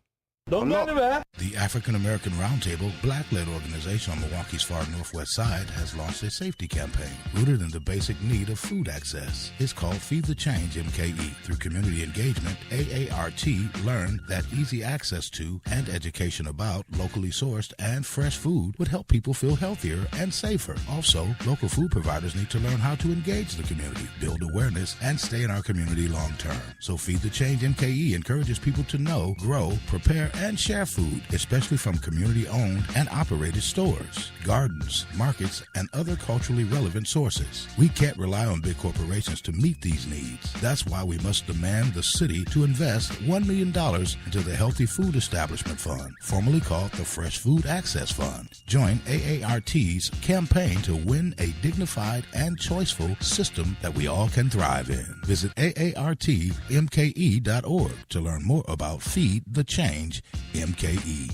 The African American Roundtable, black-led organization on Milwaukee's far northwest side, has launched a safety campaign rooted in the basic need of food access. It's called Feed the Change MKE. Through community engagement, AART learned that easy access to and education about locally sourced and fresh food would help people feel healthier and safer. Also, local food providers need to learn how to engage the community, build awareness, and stay in our community long-term. So Feed the Change MKE encourages people to know, grow, prepare, and share food, especially from community-owned and operated stores, gardens, markets, and other culturally relevant sources. We can't rely on big corporations to meet these needs. That's why we must demand the city to invest $1 million into the Healthy Food Establishment Fund, formerly called the Fresh Food Access Fund. Join AART's campaign to win a dignified and choiceful system that we all can thrive in. Visit AARTMKE.org to learn more about Feed the Change MKE.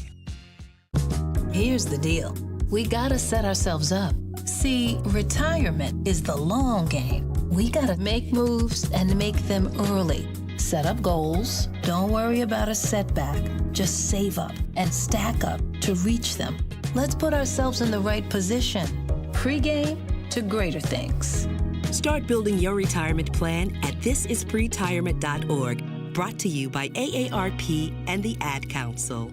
Here's the deal. We gotta set ourselves up. See, retirement is the long game. We gotta make moves and make them early. Set up goals. Don't worry about a setback. Just save up and stack up to reach them. Let's put ourselves in the right position. Pre-game to greater things. Start building your retirement plan at thisispretirement.org. Brought to you by AARP and the Ad Council.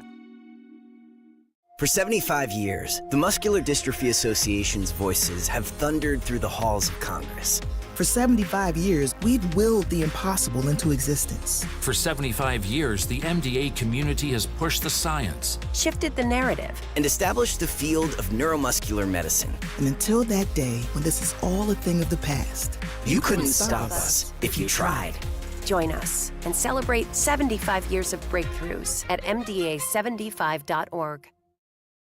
For 75 years, the Muscular Dystrophy Association's voices have thundered through the halls of Congress. For 75 years, we've willed the impossible into existence. For 75 years, the MDA community has pushed the science, shifted the narrative, and established the field of neuromuscular medicine. And until that day, when this is all a thing of the past, you couldn't stop us if you tried. Join us and celebrate 75 years of breakthroughs at MDA75.org.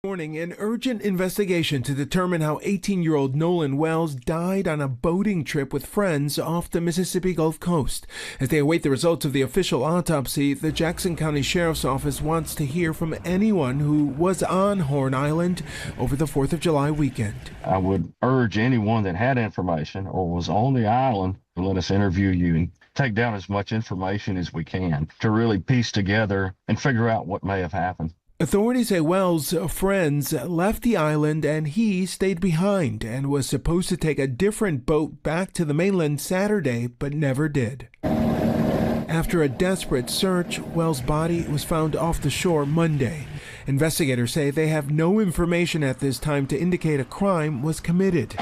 Morning, an urgent investigation to determine how 18-year-old Nolan Wells died on a boating trip with friends off the Mississippi Gulf Coast. As they await the results of the official autopsy, the Jackson County Sheriff's Office wants to hear from anyone who was on Horn Island over the 4th of July weekend. I would urge anyone that had information or was on the island to let us interview you and take down as much information as we can to really piece together and figure out what may have happened. Authorities say Wells' friends left the island and he stayed behind and was supposed to take a different boat back to the mainland Saturday, but never did. After a desperate search, Wells' body was found off the shore Monday. Investigators say they have no information at this time to indicate a crime was committed.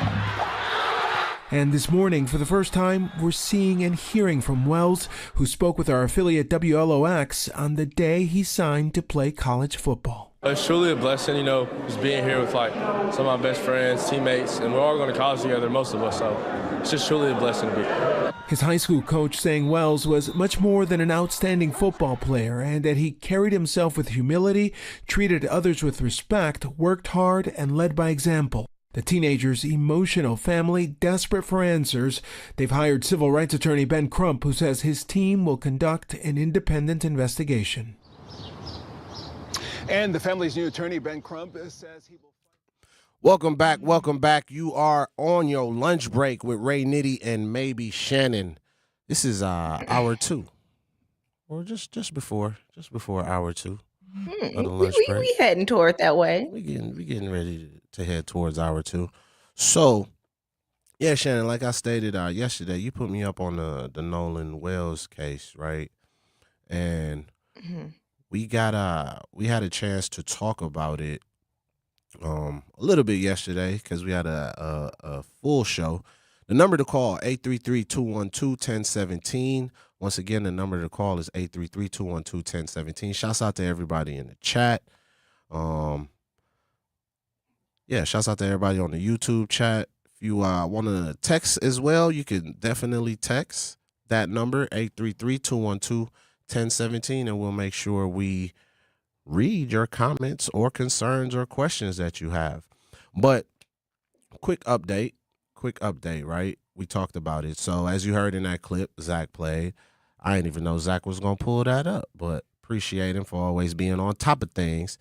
And this morning, for the first time, we're seeing and hearing from Wells, who spoke with our affiliate WLOX on the day he signed to play college football. It's truly a blessing, just being here with some of my best friends, teammates, and we're all going to college together, most of us, so it's just truly a blessing to be here. His high school coach saying Wells was much more than an outstanding football player and that he carried himself with humility, treated others with respect, worked hard, and led by example. The teenager's emotional family, desperate for answers, they've hired civil rights attorney Ben Crump, who says his team will conduct an independent investigation. And the family's new attorney, Ben Crump, says he will... Welcome back. You are on your lunch break with Ray Nitty and maybe Shannon. This is hour 2, or just before hour 2 of the lunch break. We heading toward that way. We getting ready to head towards hour 2. So, yeah, Shannon, like I stated yesterday, you put me up on the Nolan Wells case, right? And we had a chance to talk about it a little bit yesterday because we had a full show. The number to call, 833-212-1017. Once again, the number to call is 833-212-1017. Shouts out to everybody in the chat. Shouts out to everybody on the YouTube chat. If you want to text as well, you can definitely text that number, 833-212-1017, and we'll make sure we read your comments or concerns or questions that you have. But quick update, right? We talked about it. So as you heard in that clip Zach played, I didn't even know Zach was going to pull that up, but appreciate him for always being on top of things.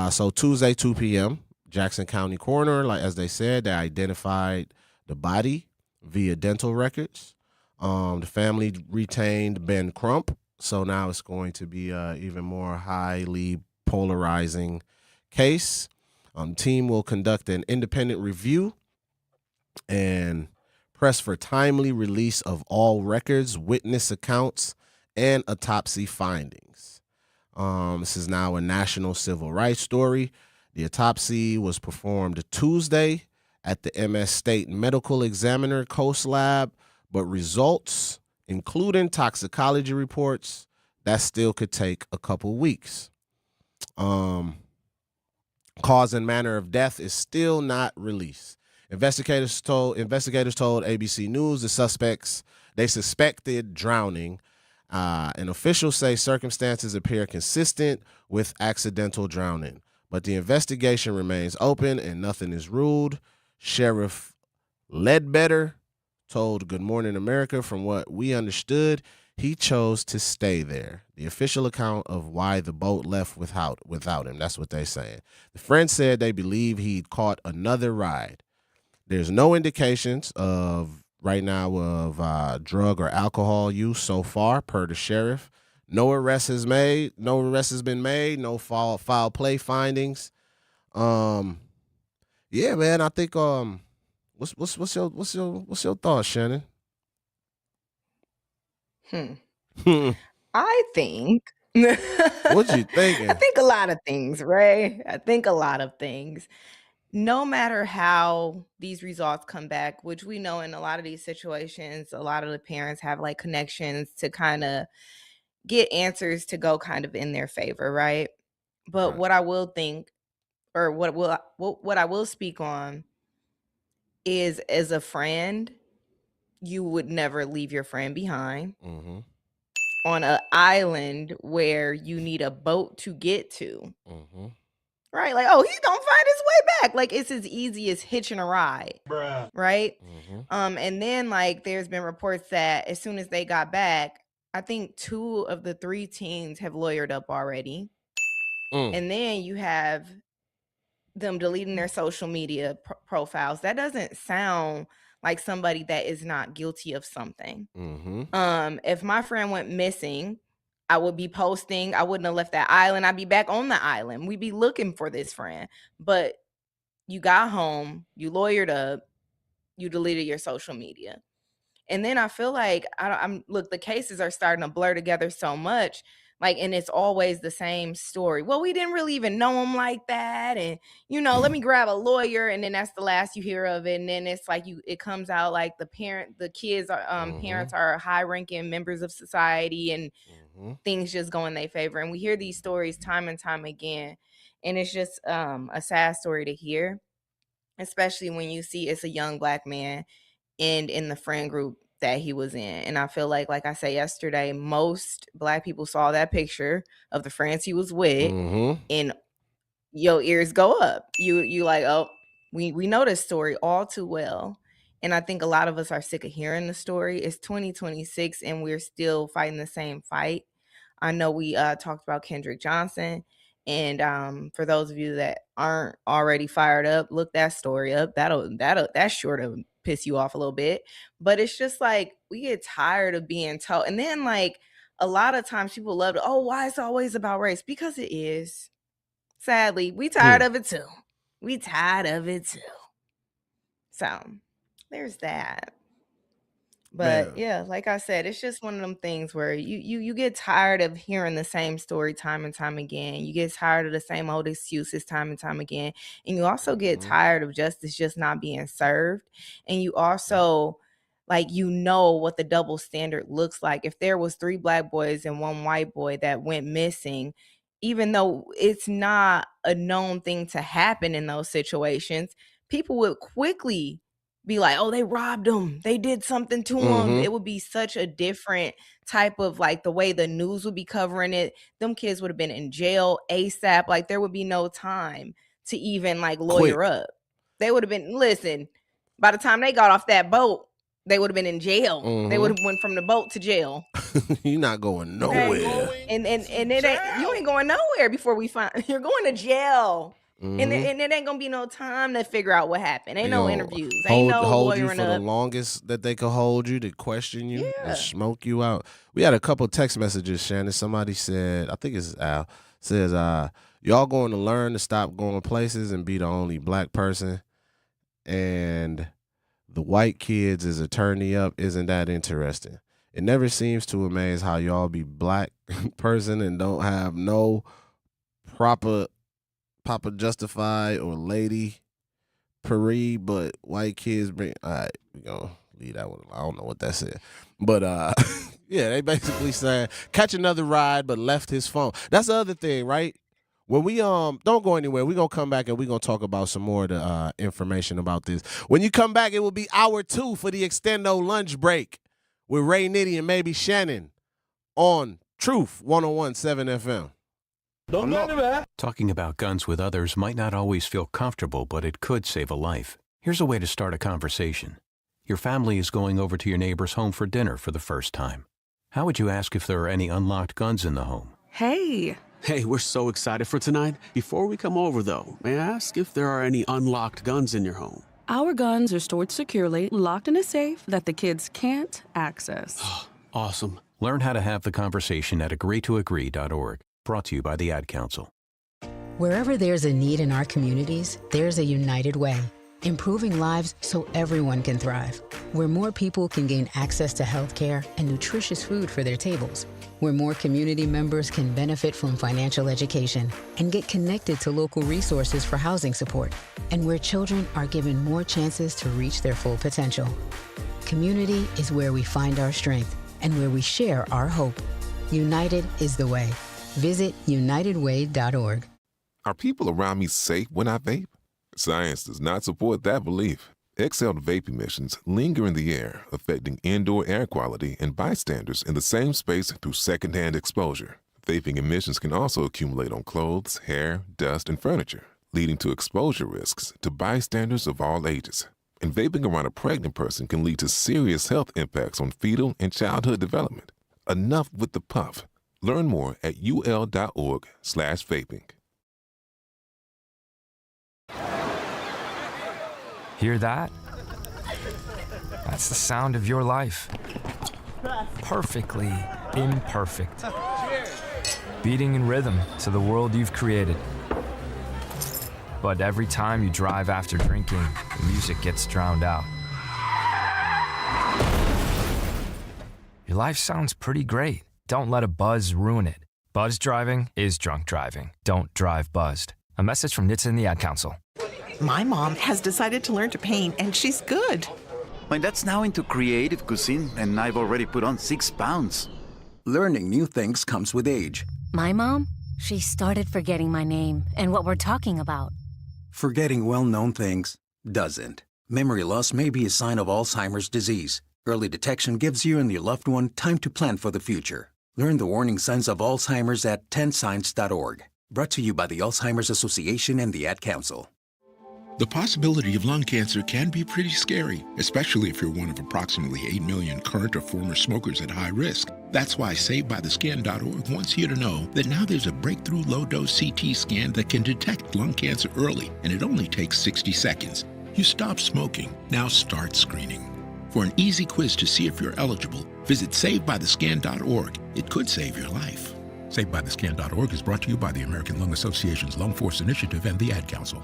So Tuesday, 2 p.m., Jackson County Coroner, like as they said, they identified the body via dental records. The family retained Ben Crump. So now it's going to be even more highly polarizing case. Team will conduct an independent review and press for timely release of all records, witness accounts, and autopsy findings. This is now a national civil rights story. The autopsy was performed Tuesday at the MS State Medical Examiner Coast Lab, but results, including toxicology reports, that still could take a couple weeks. Cause and manner of death is still not released. Investigators told ABC News they suspected drowning, and officials say circumstances appear consistent with accidental drowning. But the investigation remains open and nothing is ruled. Sheriff Ledbetter told Good Morning America, from what we understood, he chose to stay there. The official account of why the boat left without him. That's what they're saying. The friends said they believe he'd caught another ride. There's no indications right now of drug or alcohol use so far, per the sheriff. No arrest has been made. No foul play findings. Yeah, man. I think what's your thoughts, Shannon? I think. What you thinking? I think a lot of things, Ray. I think a lot of things. No matter how these results come back, which we know in a lot of these situations, a lot of the parents have like connections to kind of get answers to go kind of in their favor, right? But Right. what I will think, or what I will speak on is, as a friend, you would never leave your friend behind on an island where you need a boat to get to. Right? Like, oh, he's gonna find his way back. Like, it's as easy as hitching a ride. Bruh. Right? And then like there's been reports that as soon as they got back, I think 2 of the 3 teens have lawyered up already. And then you have them deleting their social media profiles. That doesn't sound like somebody that is not guilty of something. If my friend went missing, I would be posting. I wouldn't have left that island. I'd be back on the island. We'd be looking for this friend. But you got home, you lawyered up, you deleted your social media. And then I feel like look, the cases are starting to blur together so much. Like, and it's always the same story. Well, we didn't really even know him like that. And, let me grab a lawyer. And then that's the last you hear of it. And then it's like it comes out like the kids are, parents are high ranking members of society, and things just go in their favor. And we hear these stories time and time again. And it's just a sad story to hear, especially when you see it's a young Black man and in the friend group that he was in. And I feel like I said yesterday, most Black people saw that picture of the friends he was with, and your ears go up. You like, oh, we know this story all too well. And I think a lot of us are sick of hearing the story. It's 2026 and we're still fighting the same fight. I know we talked about Kendrick Johnson, And for those of you that aren't already fired up, look that story up. That's sure to piss you off a little bit. But it's just like we get tired of being told. And then like a lot of times people love to, why it's always about race? Because it is. Sadly, we tired of it too. We tired of it too. So there's that. But yeah, like I said, it's just one of them things where you get tired of hearing the same story time and time again. You get tired of the same old excuses time and time again. And you also get tired of justice just not being served. And you also like what the double standard looks like. If there was 3 black boys and 1 white boy that went missing, even though it's not a known thing to happen in those situations, people would quickly be like, they robbed them. They did something to them. It would be such a different type of like the way the news would be covering it. Them kids would have been in jail ASAP. Like there would be no time to even like lawyer up. They would have been, listen, by the time they got off that boat, they would have been in jail. They would have went from the boat to jail. You're not going nowhere. And it ain't, you ain't going nowhere before we find you're going to jail. And it ain't gonna be no time to figure out what happened. Ain't no interviews. Ain't no hold you lawyering for up. the longest that they could hold you, to question you, and smoke you out. We had a couple text messages, Shannon. Somebody said, I think it's Al, says, y'all going to learn to stop going places and be the only black person, and the white kids is a turn up. Isn't that interesting? It never seems to amaze how y'all be black person and don't have no proper Papa Justified or Lady Paris, but white kids bring. All right, we gonna leave that one. I don't know what that said, but yeah, they basically saying catch another ride, but left his phone. That's the other thing, right? When we don't go anywhere, we're gonna come back and we're gonna talk about some more of the information about this. When you come back, it will be hour 2 for the extendo lunch break with Ray Nitty and maybe Shannon on Truth 101.7 FM. Talking about guns with others might not always feel comfortable, but it could save a life. Here's a way to start a conversation. Your family is going over to your neighbor's home for dinner for the first time. How would you ask if there are any unlocked guns in the home? Hey, we're so excited for tonight. Before we come over, though, may I ask if there are any unlocked guns in your home? Our guns are stored securely, locked in a safe that the kids can't access. Awesome. Learn how to have the conversation at agreetoagree.org. Brought to you by the Ad Council. Wherever there's a need in our communities, there's a United Way, improving lives so everyone can thrive. Where more people can gain access to health care and nutritious food for their tables. Where more community members can benefit from financial education and get connected to local resources for housing support. And where children are given more chances to reach their full potential. Community is where we find our strength and where we share our hope. United is the way. Visit unitedway.org. Are people around me safe when I vape? Science does not support that belief. Exhaled vape emissions linger in the air, affecting indoor air quality and bystanders in the same space through secondhand exposure. Vaping emissions can also accumulate on clothes, hair, dust, and furniture, leading to exposure risks to bystanders of all ages. And vaping around a pregnant person can lead to serious health impacts on fetal and childhood development. Enough with the puff. Learn more at ul.org/vaping. Hear that? That's the sound of your life. Perfectly imperfect. Beating in rhythm to the world you've created. But every time you drive after drinking, the music gets drowned out. Your life sounds pretty great. Don't let a buzz ruin it. Buzz driving is drunk driving. Don't drive buzzed. A message from NHTSA and the Ad Council. My mom has decided to learn to paint, and she's good. My dad's now into creative cuisine, and I've already put on 6 pounds. Learning new things comes with age. My mom, she started forgetting my name and what we're talking about. Forgetting well-known things doesn't. Memory loss may be a sign of Alzheimer's disease. Early detection gives you and your loved one time to plan for the future. Learn the warning signs of Alzheimer's at 10signs.org. Brought to you by the Alzheimer's Association and the Ad Council. The possibility of lung cancer can be pretty scary, especially if you're one of approximately 8 million current or former smokers at high risk. That's why SaveByTheScan.org wants you to know that now there's a breakthrough low-dose CT scan that can detect lung cancer early, and it only takes 60 seconds. You stop smoking, now start screening. For an easy quiz to see if you're eligible, visit SaveByTheScan.org. It could save your life. SaveByTheScan.org is brought to you by the American Lung Association's Lung Force Initiative and the Ad Council.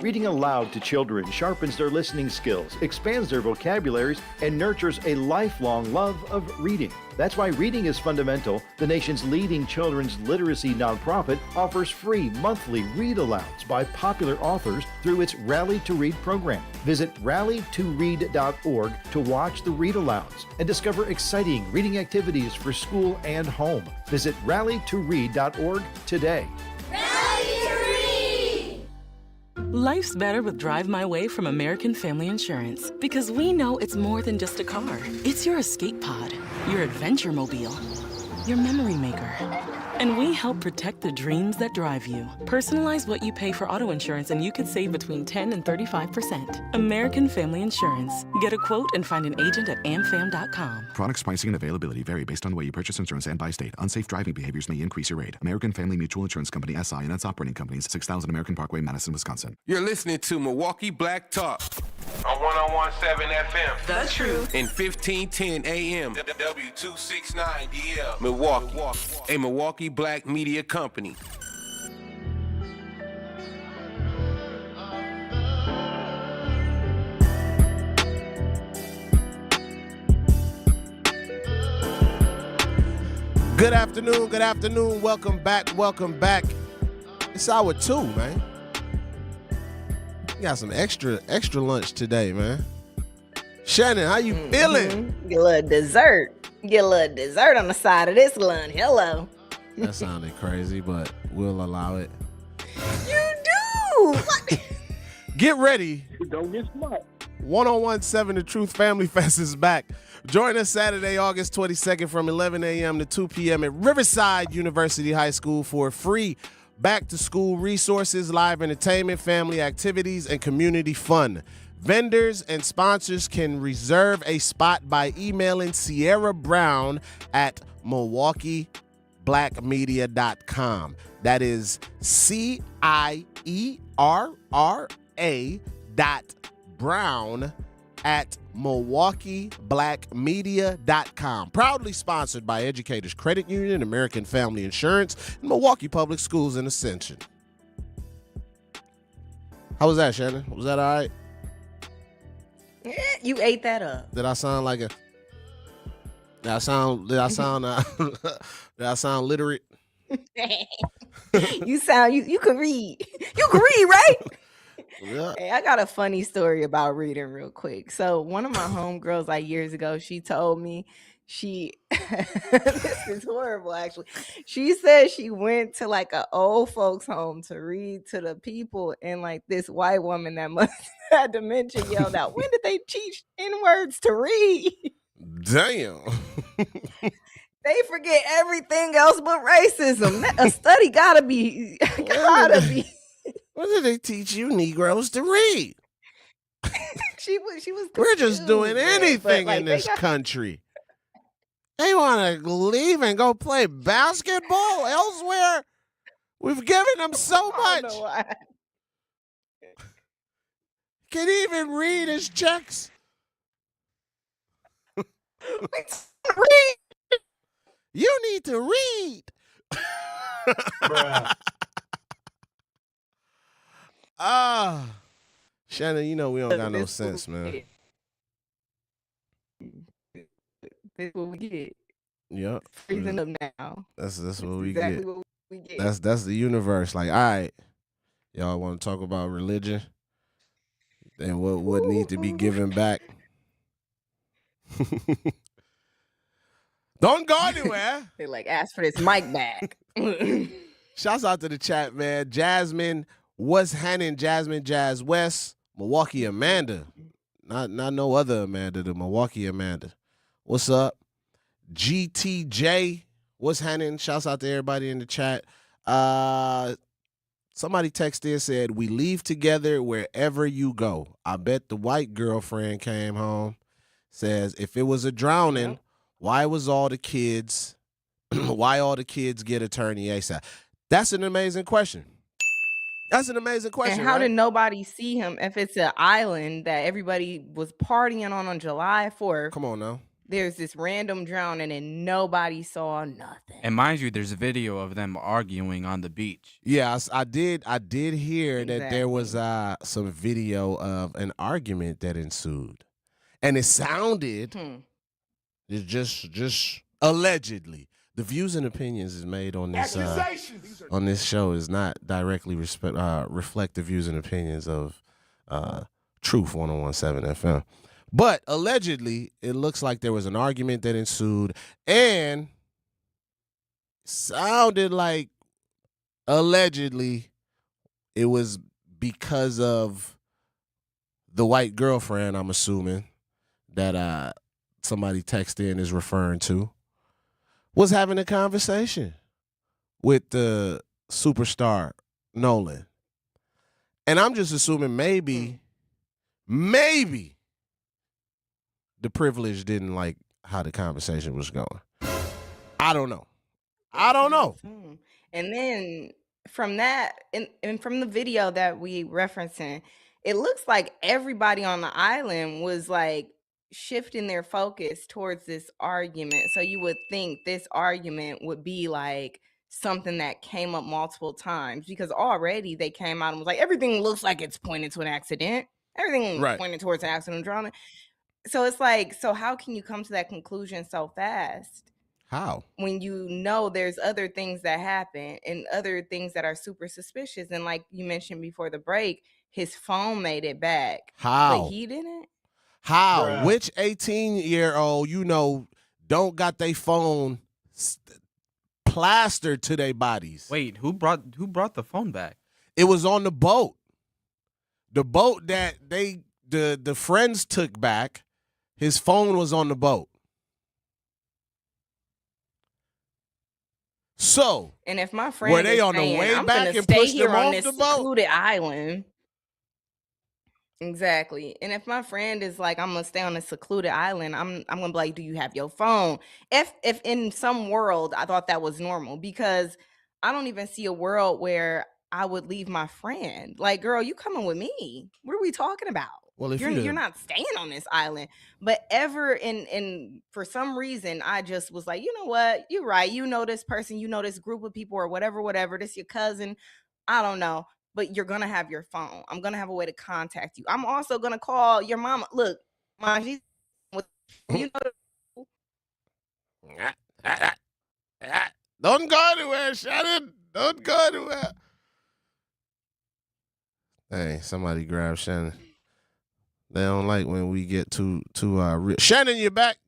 Reading aloud to children sharpens their listening skills, expands their vocabularies, and nurtures a lifelong love of reading. That's why Reading is Fundamental, the nation's leading children's literacy nonprofit, offers free monthly read-alouds by popular authors through its Rally to Read program. Visit rallytoread.org to watch the read-alouds and discover exciting reading activities for school and home. Visit rallytoread.org today. Life's better with Drive My Way from American Family Insurance because we know it's more than just a car. It's your escape pod, your adventure mobile, your memory maker. And we help protect the dreams that drive you. Personalize what you pay for auto insurance and you could save between 10 and 35%. American Family Insurance. Get a quote and find an agent at amfam.com. Products, pricing, and availability vary based on the way you purchase insurance and by state. Unsafe driving behaviors may increase your rate. American Family Mutual Insurance Company, SI, and its operating companies, 6000 American Parkway, Madison, Wisconsin. You're listening to Milwaukee Black Talk on 101.7 FM. The Truth. And 1510 AM. W269DL. Milwaukee. A Milwaukee Black Media Company. Good afternoon. Welcome back. It's hour 2, man. We got some extra lunch today, man. Shannon, how you feeling? Get a little dessert. Get a little dessert on the side of this lunch. Hello. That sounded crazy, but we'll allow it. You do. Get ready. Don't get smart. 101.7 The Truth Family Fest is back. Join us Saturday, August 22nd from 11 a.m. to 2 p.m. at Riverside University High School for free back-to-school resources, live entertainment, family activities, and community fun. Vendors and sponsors can reserve a spot by emailing Sierra Brown at MilwaukeeBlackMedia.com. That is CIERRA.Brown at MilwaukeeBlackMedia.com. Proudly sponsored by Educators Credit Union, American Family Insurance, and Milwaukee Public Schools in Ascension. How was that, Shannon? Was that all right? Yeah, you ate that up. Did I sound like a? Did I sound literate? You sound you can read. You can read, right? Yeah. Hey, I got a funny story about reading real quick. So one of my homegirls, like years ago, she told me this is horrible actually. She said she went to like an old folks home to read to the people, and like this white woman that must have dementia yelled out, "When did they teach N-words to read?" Damn. They forget everything else but racism. A study gotta be. When did they teach you Negroes to read? She was. We're just doing confused, anything like, in this country. They want to leave and go play basketball elsewhere. We've given them so I don't much. know why. Can he even read his checks? Read. You need to read. Shannon, you know we don't got no sense, man. That's what we get. Yep. Freezing up now. That's what we exactly get. what we get. That's the universe. Like, all right, y'all want to talk about religion and what needs to be given back? Don't go anywhere. They like ask for this mic back. Shouts out to the chat, man. Jasmine, what's happening? Jasmine Jazz West, Milwaukee Amanda. Not no other Amanda, the Milwaukee Amanda. What's up? GTJ, what's happening? Shouts out to everybody in the chat. Somebody texted in said, we leave together wherever you go. I bet the white girlfriend came home. Says, if it was a drowning, why all the kids get attorney ASAP? That's an amazing question. That's an amazing question. And how right? did nobody see him if it's an island that everybody was partying on July 4th? Come on now. There's this random drowning and nobody saw nothing. And mind you, there's a video of them arguing on the beach. Yeah, I did hear that there was some video of an argument that ensued. And it sounded it's just allegedly. The views and opinions is made on this show is not directly reflect the views and opinions of Truth 101.7 FM. But allegedly, it looks like there was an argument that ensued, and sounded like allegedly it was because of the white girlfriend, I'm assuming, that somebody texted in is referring to, was having a conversation with the superstar Nolan. And I'm just assuming maybe the privilege didn't like how the conversation was going. I don't know. And then from that, and from the video that we referencing, it looks like everybody on the island was like shifting their focus towards this argument. So you would think this argument would be like something that came up multiple times, because already they came out and was like, everything looks like it's pointing to an accident. Everything pointing towards an accident drowning. So it's like, so how can you come to that conclusion so fast? How? When you know there's other things that happen and other things that are super suspicious. And like you mentioned before the break, his phone made it back. How? But he didn't? How? Bruh. Which 18-year-old, don't got their phone plastered to their bodies? Wait, who brought the phone back? It was on the boat. The boat that the friends took back, his phone was on the boat. So, and if my friend were they is on the saying, way I'm back gonna and stay pushed here them on off this the boat? secluded island. Exactly. And if my friend is like, I'm gonna stay on a secluded island, I'm gonna be like, do you have your phone? If in some world I thought that was normal, because I don't even see a world where I would leave my friend. Like, girl, you coming with me? What are we talking about? Well, if you're not staying on this island. But ever in for some reason, I just was like, you know what? You're right. You know this person, you know this group of people or whatever. This your cousin. I don't know. But you're gonna have your phone. I'm gonna have a way to contact you. I'm also gonna call your mama. Look, mom, you know. Don't go anywhere, Shannon. Don't go anywhere. Hey, somebody grab Shannon. They don't like when we get too real. Shannon, you back?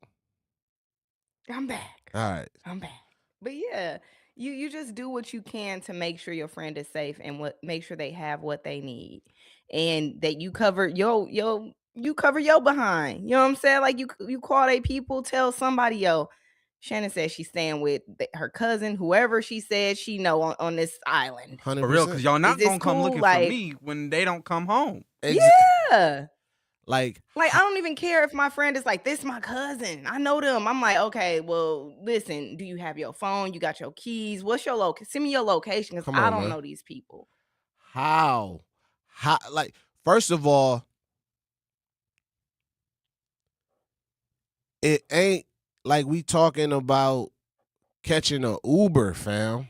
I'm back. All right. I'm back. But yeah, you just do what you can to make sure your friend is safe and make sure they have what they need, and that you cover you cover your behind. You know what I'm saying? Like you call they people, tell somebody, Shannon says she's staying with her cousin, whoever she said she know on this island. 100%. For real, because y'all not gonna come cool? looking for me when they don't come home. Yeah. Like I don't even care if my friend is like, this my cousin, I know them. I'm like, okay, well, listen, do you have your phone? You got your keys? What's your location? Send me your location, because I don't know these people. How? Like, first of all, it ain't like we talking about catching an Uber, fam.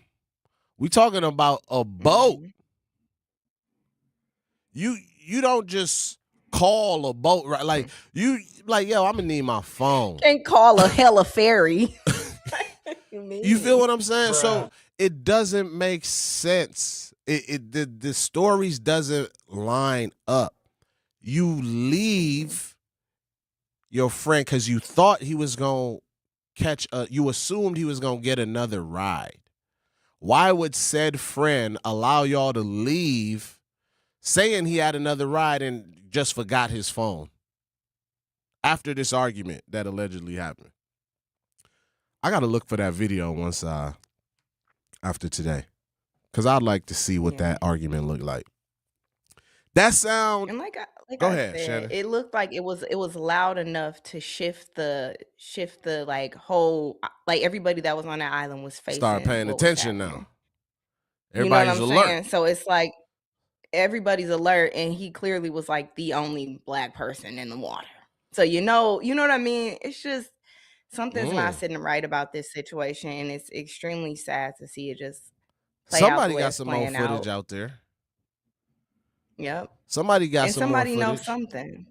We talking about a boat. You don't just call a boat, right? Like yo, I'm gonna need my phone. Can't call a hella ferry. You feel what I'm saying? Bruh. So it doesn't make sense. The stories doesn't line up. You leave your friend because you thought he was gonna you assumed he was gonna get another ride. Why would said friend allow y'all to leave saying he had another ride and just forgot his phone after this argument that allegedly happened? I got to look for that video once after today Because I'd like to see what that argument looked like. That sound. And Go I ahead, said, Shannon. it looked like it was loud enough to shift the like whole, like everybody that was on that island was facing Start paying what was attention happening. now. You know what Everybody's I'm alert. saying? So it's like everybody's alert, and he clearly was like the only black person in the water. So you know what I mean? It's just something's not sitting right about this situation, and it's extremely sad to see it just play out the Somebody way got it's some more playing footage out. out there. Yep. Somebody got And some more somebody knows footage. something.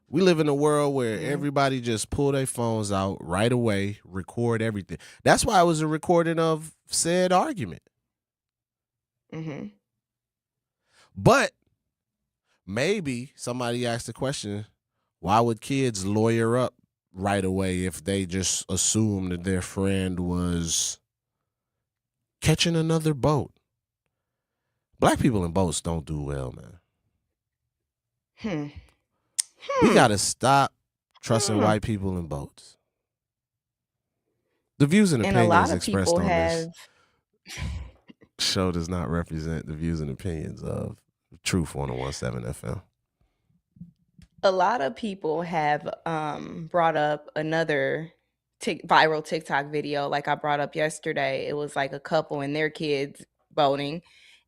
We live in a world where everybody just pull their phones out right away, record everything. That's why it was a recording of said argument. Mm-hmm. But maybe somebody asked the question, why would kids lawyer up right away if they just assumed that their friend was catching another boat? Black people in boats don't do well, man. We got to stop trusting white people in boats. The views and And a lot opinions of expressed people on have this show does not represent the views and opinions of Truth 101.7 FM. a lot of people have brought up another viral TikTok video, like I brought up yesterday. It was like a couple and their kids boating,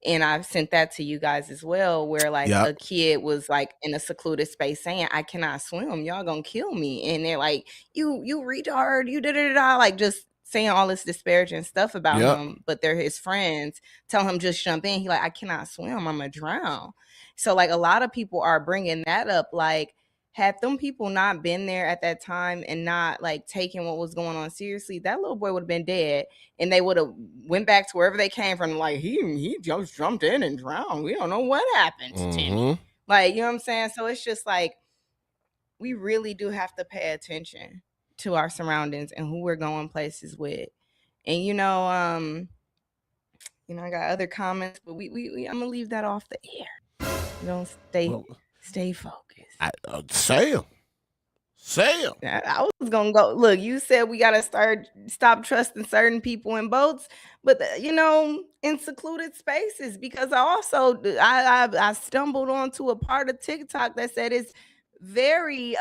and I've sent that to you guys as well, where like a kid was like in a secluded space saying, "I cannot swim, y'all gonna kill me," and they're like, "You retard, you da like just saying all this disparaging stuff about him." But they're his friends, tell him just jump in. He like, "I cannot swim, I'm gonna drown." So like a lot of people are bringing that up, like, had them people not been there at that time and not like taking what was going on seriously, that little boy would have been dead, and they would have went back to wherever they came from. Like he just jumped in and drowned. We don't know what happened to Timmy. Like, you know what I'm saying? So it's just like we really do have to pay attention to our surroundings and who we're going places with. And I got other comments, but we I'm gonna leave that off the air. You don't stay focused. Say them. I was gonna go. Look, you said we gotta stop trusting certain people in boats, but in secluded spaces. Because I stumbled onto a part of TikTok that said it's very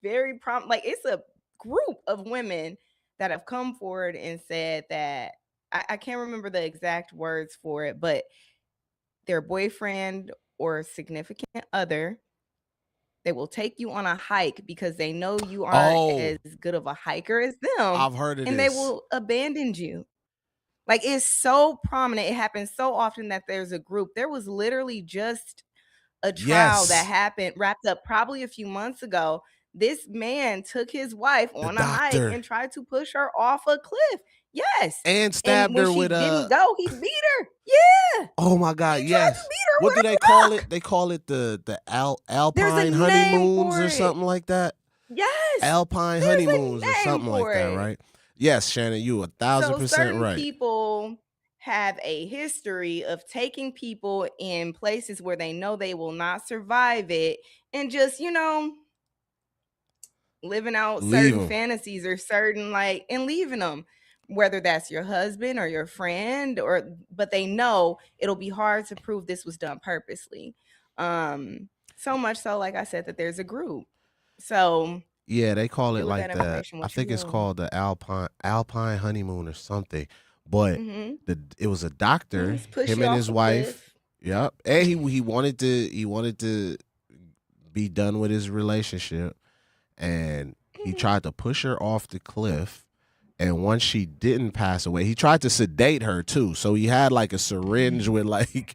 very prompt. Like, it's a group of women that have come forward and said that I can't remember the exact words for it, but their boyfriend or significant other, they will take you on a hike because they know you aren't as good of a hiker as them. I've heard of and this. They will abandon you. Like, it's so prominent. It happens so often that there's a group. There was literally just a trial that happened, wrapped up probably a few months ago. This man took his wife on a hike and tried to push her off a cliff. Yes. And stabbed her with a... didn't go, he beat her. Yeah. Oh my God, he yes. Tried to beat her what with do they a call rock. it? They call it the Alpine honeymoons or something like that. Yes. Alpine honeymoons or something like that, right? Yes, Shannon, you 1,000% certain right. People have a history of taking people in places where they know they will not survive it and just, living out certain fantasies or certain and leaving them, whether that's your husband or your friend, but they know it'll be hard to prove this was done purposely. So much so, like I said, that there's a group. So yeah, they call it like that. I think it's called the Alpine honeymoon or something. But it was a doctor, him and his wife. Yep. And he wanted to be done with his relationship. And he tried to push her off the cliff. And once she didn't pass away, he tried to sedate her too. So he had like a syringe with like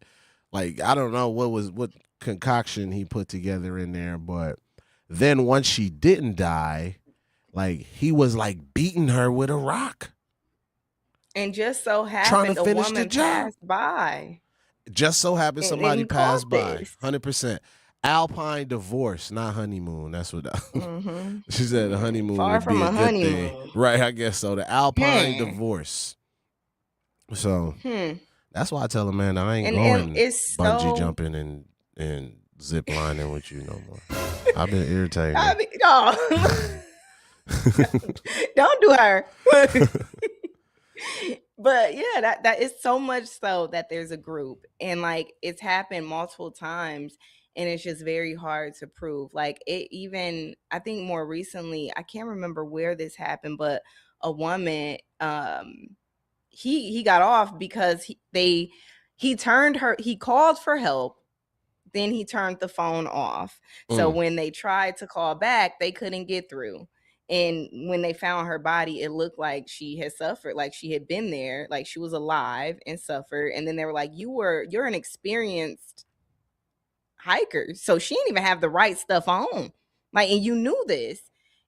I don't know what concoction he put together in there. But then once she didn't die, like he was like beating her with a rock. And just so happened a woman passed by. Just so happened somebody passed by. 100%. Alpine divorce, not honeymoon. That's what she said. The honeymoon Far would from be a a good honeymoon. thing, right? I guess so. The Alpine divorce. So that's why I tell them, man, I ain't going bungee jumping and zip lining with you no more. I've been irritated. Don't do her. But yeah, that is so much so that there's a group, and like it's happened multiple times, and it's just very hard to prove. Like it even, I think more recently, I can't remember where this happened, but a woman, he got off because he called for help, then he turned the phone off. So when they tried to call back, they couldn't get through. And when they found her body, it looked like she had suffered, like she had been there, like she was alive and suffered. And then they were like, you're an experienced hiker, so she didn't even have the right stuff on. Like, and you knew this.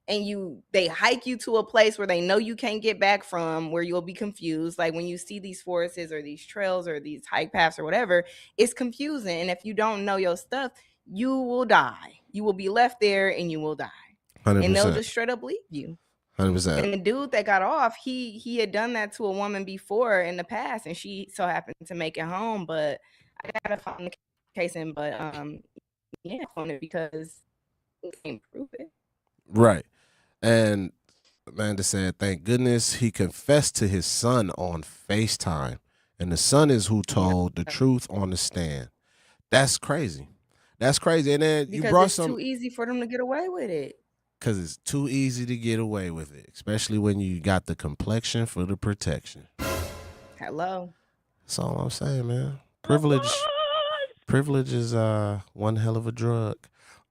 And they hike you to a place where they know you can't get back from, where you'll be confused. Like when you see these forests or these trails or these hike paths or whatever, it's confusing. And if you don't know your stuff, you will die. You will be left there and you will die. 100%. And they'll just straight up leave you. 100%. And the dude that got off, he had done that to a woman before in the past, and she so happened to make it home. But I gotta find the case in, but yeah, on it because we can't prove it. Right. And Amanda said, thank goodness he confessed to his son on FaceTime. And the son is who told the truth on the stand. That's crazy. That's crazy. And then Because you brought it's too easy for them to get away with it. Because it's too easy to get away with it, especially when you got the complexion for the protection. Hello. That's all I'm saying, man. Privilege is one hell of a drug.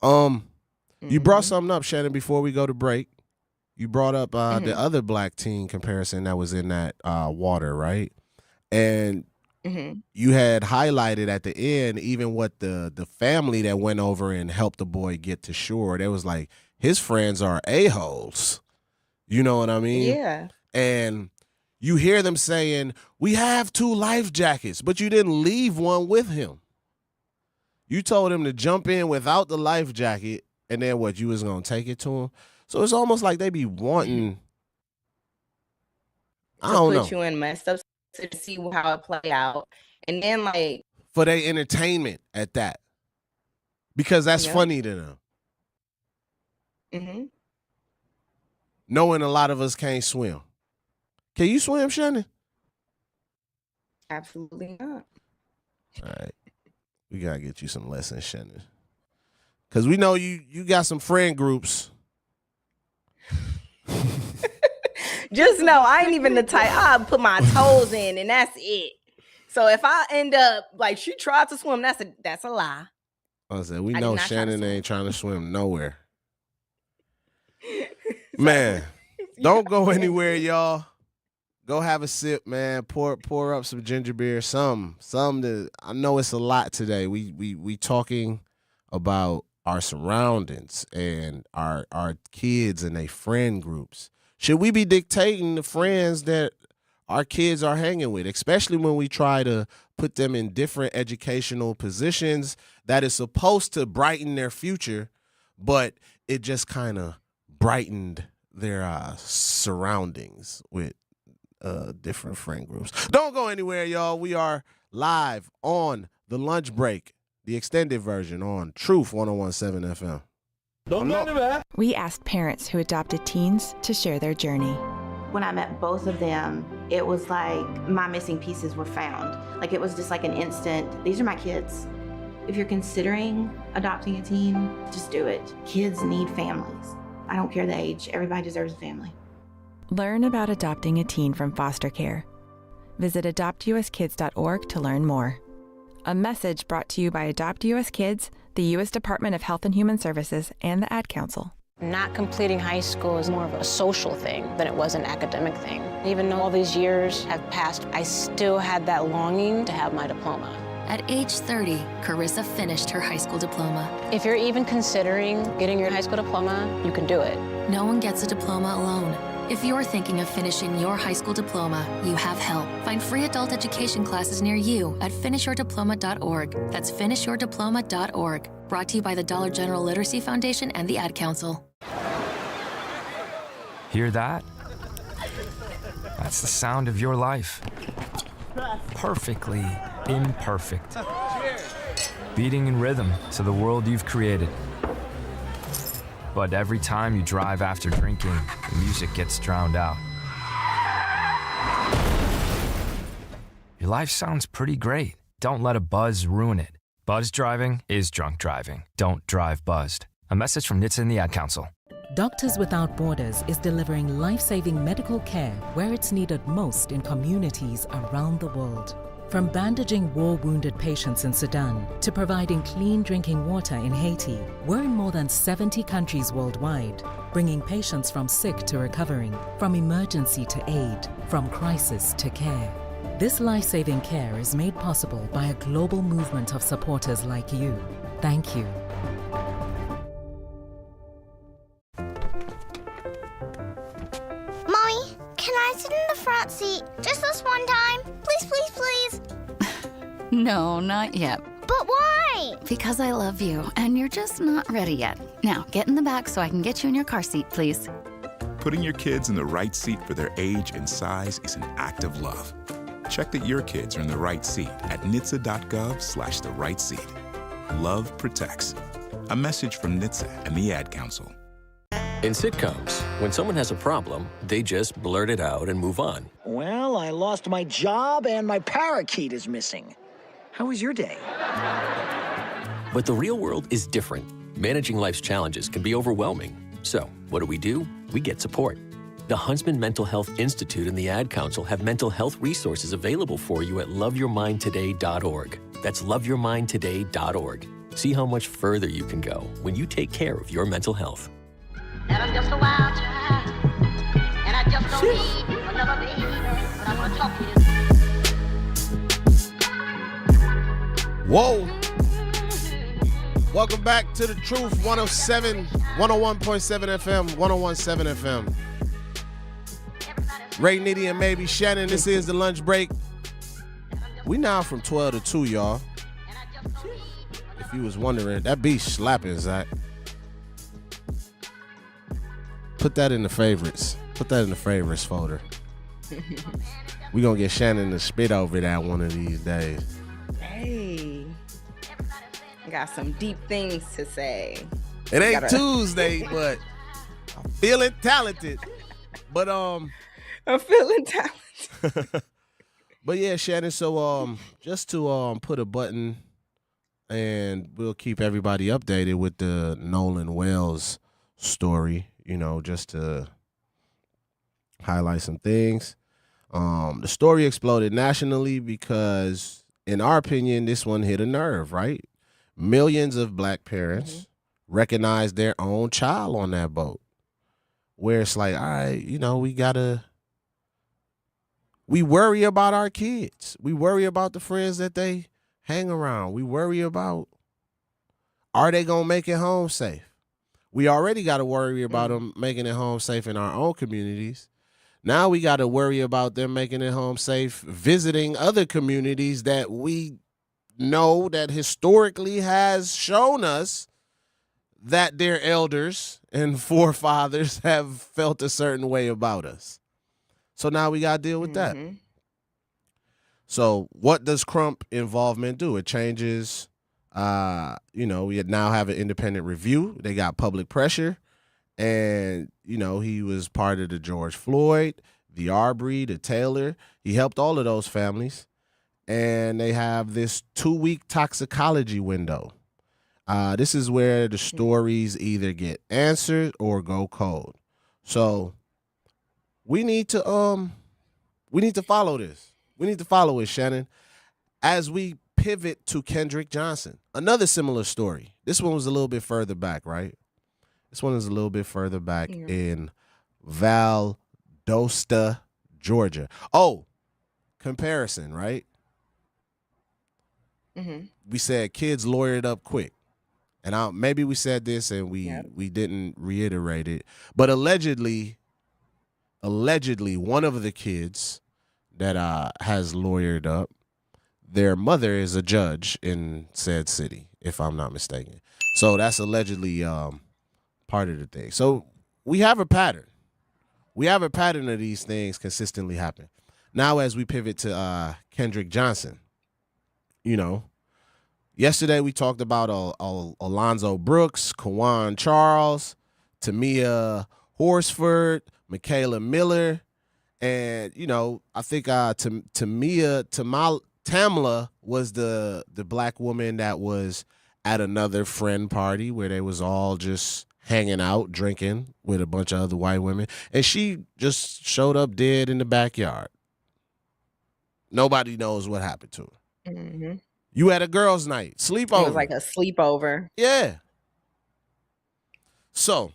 You brought something up, Shannon, before we go to break. You brought up the other black teen comparison that was in that water, right? And you had highlighted at the end even what the family that went over and helped the boy get to shore. They was like, his friends are a-holes. You know what I mean? Yeah. And you hear them saying, we have 2 life jackets, but you didn't leave one with him. You told him to jump in without the life jacket, and then what, you was going to take it to him? So it's almost like they be wanting, I don't know. Put you in messed up to see how it play out. And then like. For their entertainment at that. Because that's funny to them. Knowing a lot of us can't swim. Can you swim, Shannon? Absolutely not. All right. We got to get you some lessons, Shannon. Because we know you got some friend groups. Just know I ain't even the type. I put my toes in and that's it. So if I end up like she tried to swim, that's a lie. I said we know Shannon ain't trying to swim nowhere. Man, don't go anywhere, y'all. Go have a sip, man. Pour up some ginger beer. Some that I know it's a lot today. We talking about our surroundings and our kids and their friend groups. Should we be dictating the friends that our kids are hanging with, especially when we try to put them in different educational positions that is supposed to brighten their future, but it just kind of brightened their surroundings with different friend groups. Don't go anywhere, y'all. We are live on the lunch break, the extended version on Truth 101.7 FM. We asked parents who adopted teens to share their journey. When I met both of them, it was like my missing pieces were found. Like it was just like an instant, these are my kids. If you're considering adopting a teen, just do it. Kids need families. I don't care the age, everybody deserves a family. Learn about adopting a teen from foster care. Visit adoptuskids.org to learn more. A message brought to you by Adopt US Kids, the U.S. Department of Health and Human Services, and the Ad Council. Not completing high school is more of a social thing than it was an academic thing. Even though all these years have passed, I still had that longing to have my diploma. At age 30, Carissa finished her high school diploma. If you're even considering getting your high school diploma, you can do it. No one gets a diploma alone. If you're thinking of finishing your high school diploma, you have help. Find free adult education classes near you at finishyourdiploma.org. That's finishyourdiploma.org. Brought to you by the Dollar General Literacy Foundation and the Ad Council. Hear that? That's the sound of your life. Perfectly imperfect. Beating in rhythm to the world you've created. But every time you drive after drinking, the music gets drowned out. Your life sounds pretty great. Don't let a buzz ruin it. Buzz driving is drunk driving. Don't drive buzzed. A message from NHTSA and the Ad Council. Doctors Without Borders is delivering life-saving medical care where it's needed most in communities around the world. From bandaging war-wounded patients in Sudan to providing clean drinking water in Haiti, we're in more than 70 countries worldwide, bringing patients from sick to recovering, from emergency to aid, from crisis to care. This life-saving care is made possible by a global movement of supporters like you. Thank you. Mommy, can I sit in the front seat just this one time? Please, please, please. No, not yet. But why? Because I love you, and you're just not ready yet. Now, get in the back so I can get you in your car seat, please. Putting your kids in the right seat for their age and size is an act of love. Check that your kids are in the right seat at NHTSA.gov/the right seat. Love protects. A message from NHTSA and the Ad Council. In sitcoms, when someone has a problem, they just blurt it out and move on. Well, I lost my job and my parakeet is missing. How was your day? But the real world is different. Managing life's challenges can be overwhelming. So, what do? We get support. The Huntsman Mental Health Institute and the Ad Council have mental health resources available for you at loveyourmindtoday.org. That's loveyourmindtoday.org. See how much further you can go when you take care of your mental health. And I'm just a wild child, and I just don't need another baby, but I want to talk to you. Whoa. Welcome back to The Truth, 101.7 FM, 101.7 FM. Ray, Nitty, and maybe Shannon, this is the lunch break. We now from 12 to 2, y'all. If you was wondering, that beat slapping, Zach. Put that in the favorites. Put that in the favorites folder. We gonna get Shannon to spit over that one of these days. Hey, I got some deep things to say. It ain't Tuesday, but I'm feeling talented. But I'm feeling talented. But yeah, Shannon. So just to put a button, and we'll keep everybody updated with the Nolan Wells story. You know, just to highlight some things. The story exploded nationally because, in our opinion, this one hit a nerve, right? Millions of black parents recognize their own child on that boat. Where it's like, all right, you know, we worry about our kids. We worry about the friends that they hang around. We worry about, are they going to make it home safe? We already got to worry about them making it home safe in our own communities. Now we got to worry about them making it home safe, visiting other communities that we know that historically has shown us that their elders and forefathers have felt a certain way about us. So now we got to deal with that. So what does Crump involvement do? It changes. We now have an independent review. They got public pressure. And, he was part of the George Floyd, the Arbery, the Taylor. He helped all of those families. And they have this 2-week toxicology window. This is where the stories either get answered or go cold. So we need to follow this. We need to follow it, Shannon, as we pivot to Kendrick Johnson. Another similar story. This one was a little bit further back, right? This one is a little bit further back in Valdosta, Georgia. Oh, comparison, right? We said kids lawyered up quick. And maybe we said this and we didn't reiterate it. But allegedly, one of the kids that has lawyered up, their mother is a judge in said city, if I'm not mistaken. So that's allegedly part of the thing. So we have a pattern. We have a pattern of these things consistently happen. Now as we pivot to Kendrick Johnson, yesterday we talked about Alonzo Brooks, Kawan Charles, Tamia Horsford, Michaela Miller, And I think Tamla was the black woman that was at another friend party where they was all just hanging out, drinking with a bunch of other white women, and she just showed up dead in the backyard. Nobody knows what happened to her. Mm-hmm. You had a girls' night, sleepover. It was like a sleepover. Yeah. So,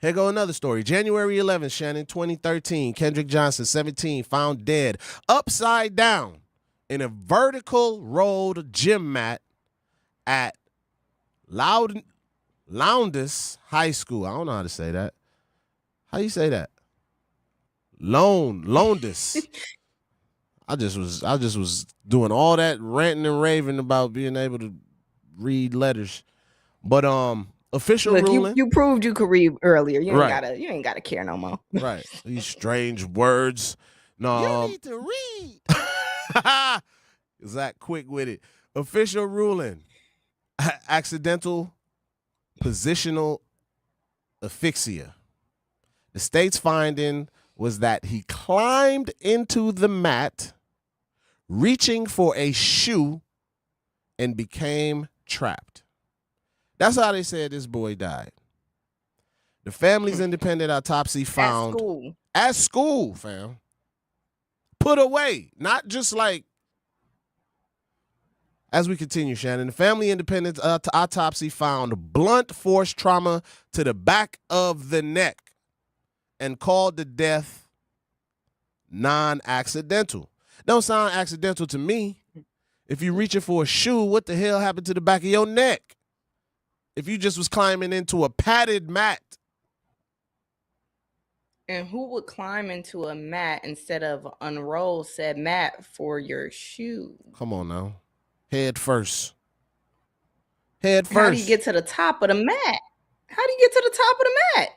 here go another story. January 11th, Shannon, 2013. Kendrick Johnson, 17, found dead upside down in a vertical rolled gym mat at Lowndes High School. I don't know how to say that. How you say that? Lowndes. I just was doing all that ranting and raving about being able to read letters. But official ruling. You proved you could read earlier. You Right. ain't gotta care no more. Right. These strange words. No. You need to read. Zach, quick with it. Official ruling. Accidental positional asphyxia. The state's finding was that he climbed into the mat, reaching for a shoe, and became trapped. That's how they said this boy died. The family's independent autopsy found at school, fam. Put away, not just like. As we continue, Shannon, the family independent autopsy found blunt force trauma to the back of the neck and called the death non-accidental. Don't sound accidental to me. If you're reaching for a shoe, what the hell happened to the back of your neck? If you just was climbing into a padded mat. And who would climb into a mat instead of unroll said mat for your shoe? Come on now. Head first. Head first. How do you get to the top of the mat? How do you get to the top of the mat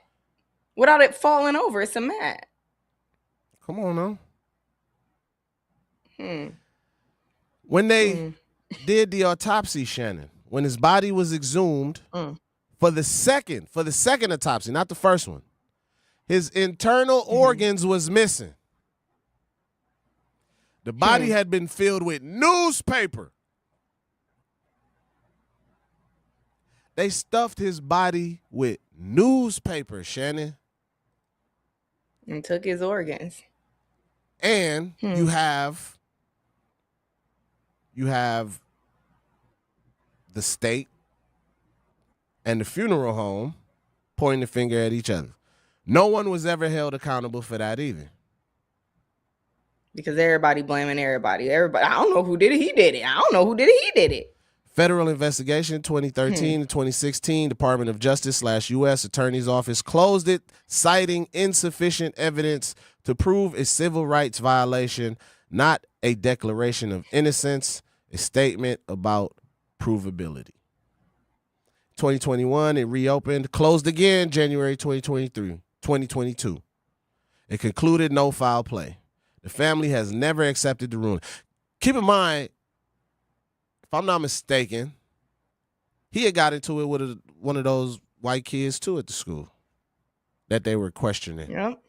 without it falling over? It's a mat. Come on now. When they did the autopsy, Shannon, when his body was exhumed for the second autopsy, not the first one, his internal organs was missing. The body had been filled with newspaper. They stuffed his body with newspaper, Shannon. And took his organs. And you have the state and the funeral home pointing the finger at each other. No one was ever held accountable for that either. Because everybody blaming everybody. Everybody, I don't know who did it, he did it. I don't know who did it, he did it. Federal investigation 2013 to 2016, Department of Justice / U.S. Attorney's Office closed it, citing insufficient evidence to prove a civil rights violation, not a declaration of innocence, a statement about provability. 2021, it reopened, closed again January 2022. It concluded no foul play. The family has never accepted the ruling. Keep in mind, if I'm not mistaken, he had got into it with one of those white kids too at the school that they were questioning. Yep.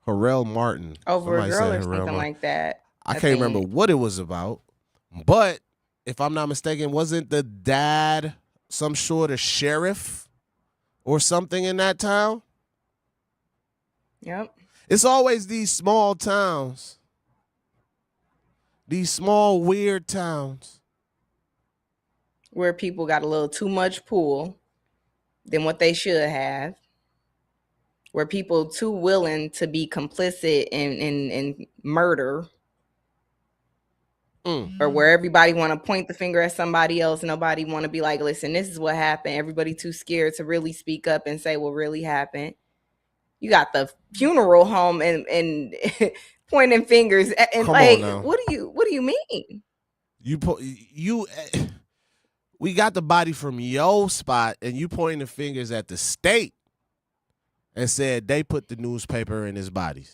Harrell Martin. Over Somebody a girl said or something like that. I can't remember what it was about, but if I'm not mistaken, wasn't the dad some sort of sheriff or something in that town? Yep. It's always these small towns, these small weird towns, where people got a little too much pull than what they should have, where people too willing to be complicit in murder, or where everybody want to point the finger at somebody else and nobody want to be like, listen, this is what happened. Everybody too scared to really speak up and say what really happened. You got the funeral home and pointing fingers and Come like, on now. what do you mean? We got the body from your spot and you pointing the fingers at the state and said they put the newspaper in his body.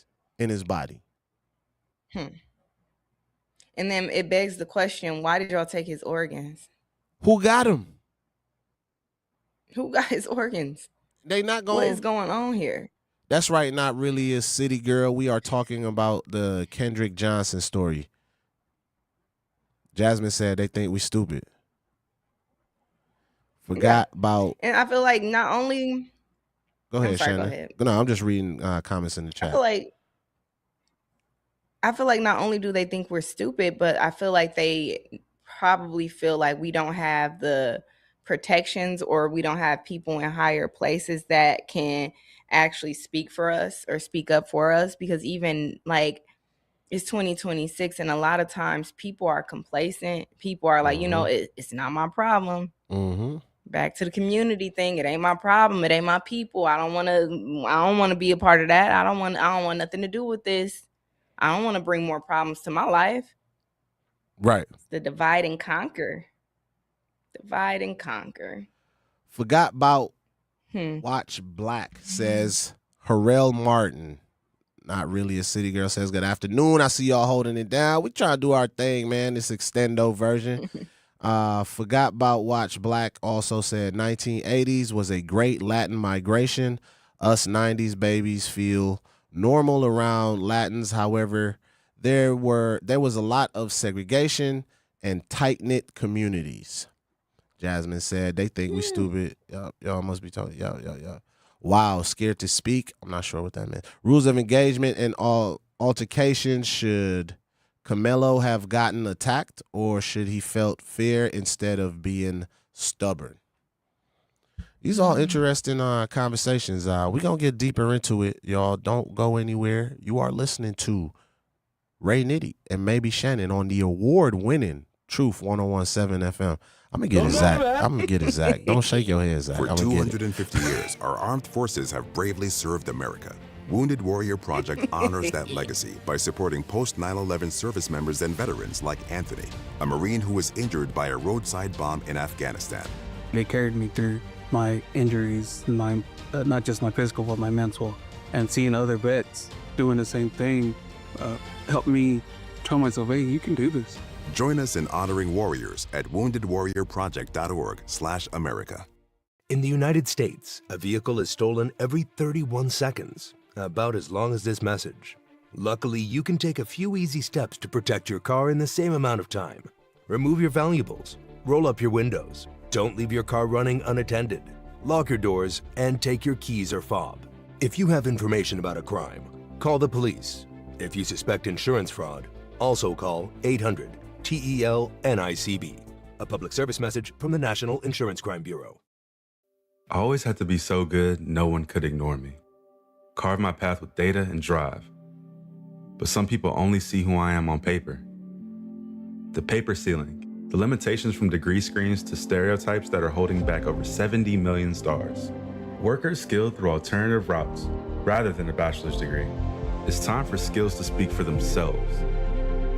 And then it begs the question, why did y'all take his organs? Who got him? Who got his organs? They not going. What is going on here? That's right, not really a city girl. We are talking about the Kendrick Johnson story. Jasmine said they think we stupid. Forgot about. And I feel like not only. Go ahead, I'm sorry, Shannon. go ahead. No, I'm just reading comments in the chat. I feel like not only do they think we're stupid, but I feel like they probably feel like we don't have the protections or we don't have people in higher places that can actually speak for us or speak up for us, because even like it's 2026 and a lot of times people are complacent. People are like, it's not my problem. Back to the community thing. It ain't my problem. It ain't my people. I don't want to be a part of that. I don't want nothing to do with this. I don't want to bring more problems to my life. Right. It's the divide and conquer. Divide and conquer. Forgot about Watch Black, says Harrell Martin. Not really a city girl, says good afternoon. I see y'all holding it down. We try to do our thing, man. This extendo version. Forgot about Watch Black also said 1980s was a great Latin migration. Us 90s babies feel normal around Latins. However, there was a lot of segregation and tight-knit communities. Jasmine said they think we stupid. Y'all must be talking. Y'all. Wow, scared to speak. I'm not sure what that meant. Rules of engagement and all altercations. Should Camelo have gotten attacked, or should he felt fear instead of being stubborn? These are all interesting conversations. We're going to get deeper into it, y'all. Don't go anywhere. You are listening to Ray Nitty and maybe Shannon on the award-winning Truth 101.7 FM. I'm going to get it, Zach. Don't shake your head, Zach. For 250 years, our armed forces have bravely served America. Wounded Warrior Project honors that legacy by supporting post-9/11 service members and veterans like Anthony, a Marine who was injured by a roadside bomb in Afghanistan. They carried me through my injuries, not just my physical, but my mental. And seeing other vets doing the same thing helped me tell myself, hey, you can do this. Join us in honoring warriors at woundedwarriorproject.org/America. In the United States, a vehicle is stolen every 31 seconds, about as long as this message. Luckily, you can take a few easy steps to protect your car in the same amount of time. Remove your valuables, roll up your windows, don't leave your car running unattended, lock your doors, and take your keys or fob. If you have information about a crime, call the police. If you suspect insurance fraud, also call 800-TEL-NICB. A public service message from the National Insurance Crime Bureau. I always had to be so good, no one could ignore me. Carve my path with data and drive. But some people only see who I am on paper. The paper ceiling, the limitations from degree screens to stereotypes that are holding back over 70 million stars. Workers skilled through alternative routes, rather than a bachelor's degree. It's time for skills to speak for themselves.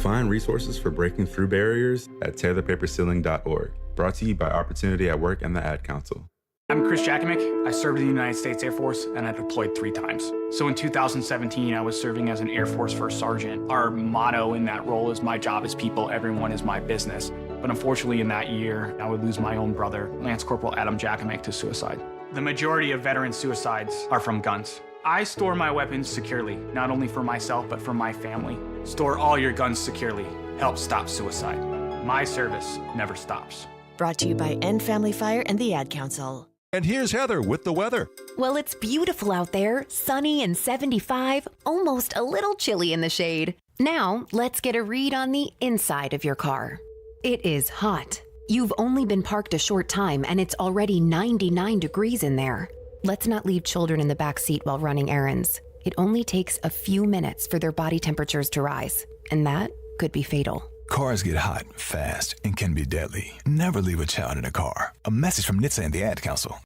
Find resources for breaking through barriers at tearthepaperceiling.org. Brought to you by Opportunity at Work and the Ad Council. I'm Chris Jakimick. I served in the United States Air Force and I deployed 3 times. So in 2017, I was serving as an Air Force First Sergeant. Our motto in that role is my job is people, everyone is my business. But unfortunately in that year, I would lose my own brother, Lance Corporal Adam Jakimick, to suicide. The majority of veteran suicides are from guns. I store my weapons securely, not only for myself, but for my family. Store all your guns securely. Help stop suicide. My service never stops. Brought to you by End Family Fire and the Ad Council. And here's Heather with the weather. Well, it's beautiful out there, sunny and 75, almost a little chilly in the shade. Now, let's get a read on the inside of your car. It is hot. You've only been parked a short time and it's already 99 degrees in there. Let's not leave children in the back seat while running errands. It only takes a few minutes for their body temperatures to rise, and that could be fatal. Cars get hot fast and can be deadly. Never leave a child in a car. A message from NHTSA and the Ad Council.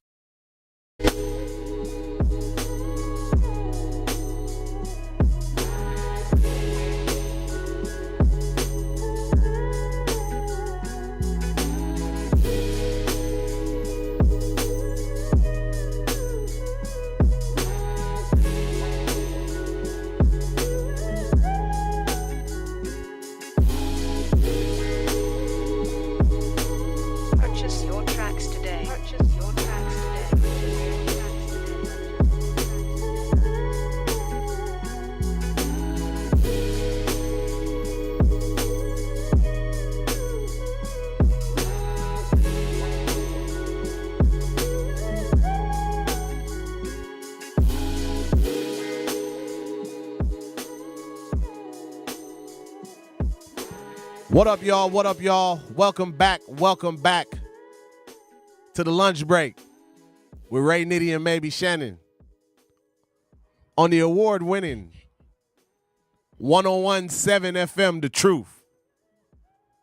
Purchase your tracks today. Purchase your tracks today. What up, y'all? What up, y'all? Welcome back. Welcome back to the lunch break with Ray Nitty and maybe Shannon on the award-winning 101.7 FM, The Truth.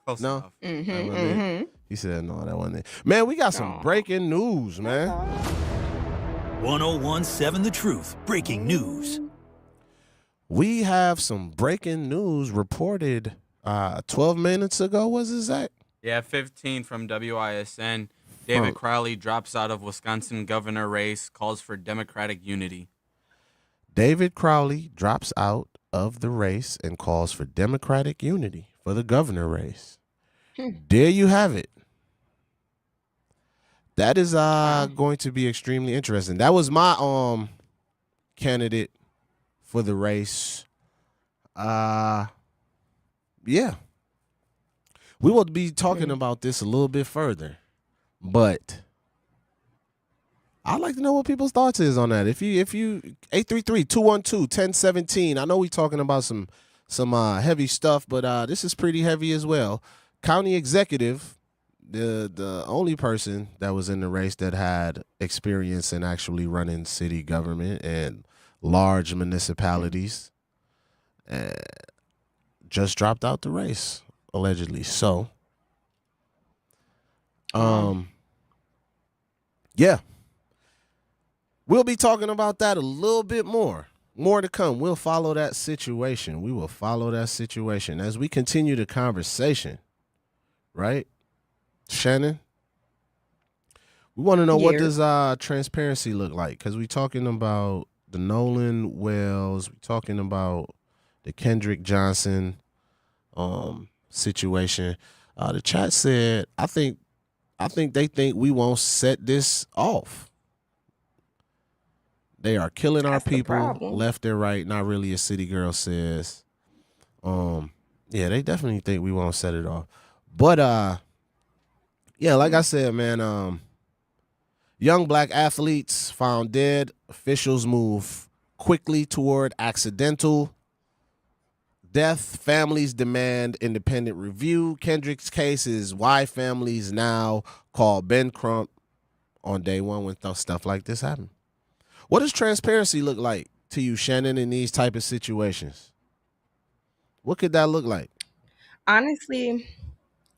Close no? enough. He said, no, that wasn't it. Man, we got some breaking news, man. 101.7 The Truth. Breaking news. We have some breaking news reported 12 minutes ago, was it, Zach? Yeah, 15 from WISN. David Huh. Crowley drops out of Wisconsin governor race, calls for Democratic unity. David Crowley drops out of the race and calls for Democratic unity for the governor race. There you have it. That is going to be extremely interesting. That was my candidate for the race. Yeah. We will be talking about this a little bit further, but I'd like to know what people's thoughts is on that. If you 833-212-1017. I know we talking about some heavy stuff, but this is pretty heavy as well. County executive, the only person that was in the race that had experience in actually running city government and large municipalities, just dropped out the race, allegedly. So, yeah. We'll be talking about that a little bit more. More to come. We'll follow that situation. We will follow that situation as we continue the conversation. Right? Shannon? We want to know what does transparency look like? Because we're talking about the Nolan Wells. We're talking about the Kendrick Johnson situation. The chat said, I think they think we won't set this off. They are killing our people left and right. Not really, a city girl says. Yeah, they definitely think we won't set it off. But yeah, like I said, man, young black athletes found dead. Officials move quickly toward accidental death. Families demand independent review. Kendrick's case is why families now call Ben Crump on day one when stuff like this happen. What does transparency look like to you, Shannon, in these type of situations? What could that look like? Honestly,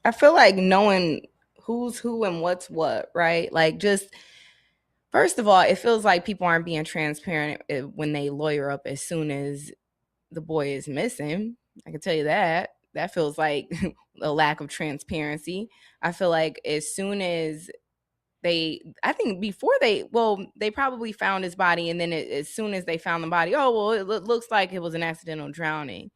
I feel like knowing who's who and what's what, right? Like, just first of all, it feels like people aren't being transparent when they lawyer up as soon as the boy is missing. I can tell you that. That feels like a lack of transparency. I feel like as soon as they probably found his body, and then as soon as they found the body, it looks like it was an accidental drowning.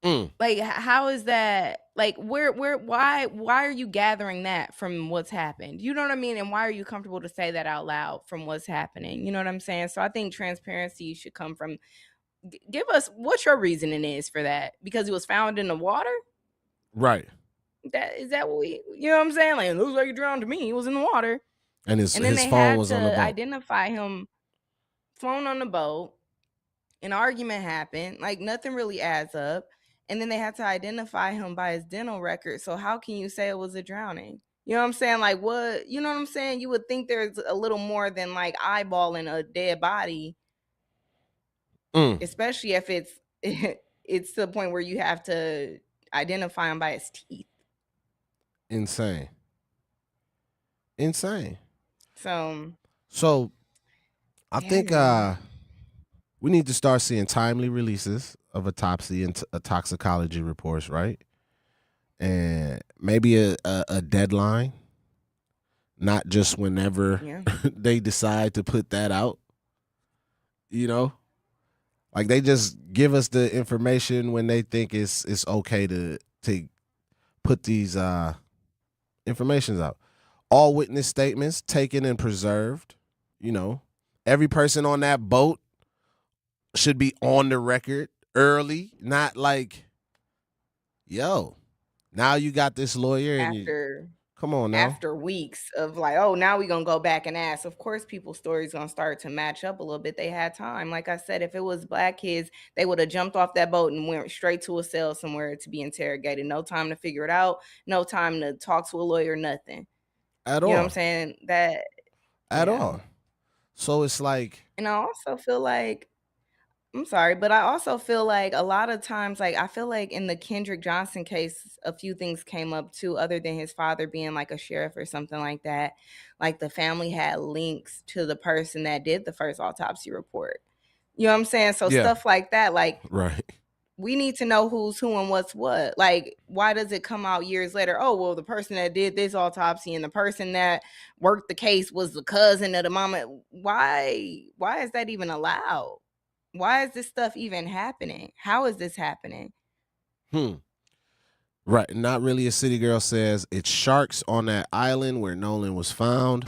Like, how is that? Like, why are you gathering that from what's happened? You know what I mean? And why are you comfortable to say that out loud from what's happening? You know what I'm saying? So I think transparency should come from, give us what your reasoning is for that, because he was found in the water. Right. Is that what you know what I'm saying? Like, it looks like he drowned to me. He was in the water. And his then they phone had was to on the boat. identify him, phone on the boat. An argument happened. Like, nothing really adds up. And then they had to identify him by his dental record. So how can you say it was a drowning? You know what I'm saying? Like, what? You know what I'm saying? You would think there's a little more than like eyeballing a dead body, especially if it's to the point where you have to identify him by his teeth. Insane. So I think we need to start seeing timely releases of autopsy and toxicology reports, right? And maybe a deadline, not just whenever they decide to put that out. You know, like they just give us the information when they think it's okay to put these informations out. All witness statements taken and preserved. You know, every person on that boat should be on the record early, not like, yo, now you got this lawyer and you Come on now. After weeks of like, oh, now we're going to go back and ask. Of course, people's stories going to start to match up a little bit. They had time. Like I said, if it was Black kids, they would have jumped off that boat and went straight to a cell somewhere to be interrogated. No time to figure it out. No time to talk to a lawyer, nothing. At You all. know what I'm saying? That At all. So it's like. And I also feel like, I'm sorry, but I also feel like a lot of times, like I feel like in the Kendrick Johnson case, a few things came up too, other than his father being like a sheriff or something like that. Like the family had links to the person that did the first autopsy report. You know what I'm saying? So stuff like that, like right. We need to know who's who and what's what. Like, why does it come out years later? Oh, well, the person that did this autopsy and the person that worked the case was the cousin of the mama. Why is that even allowed? Why is this stuff even happening? How is this happening? Right. Not Really a City Girl says it's sharks on that island where Nolan was found,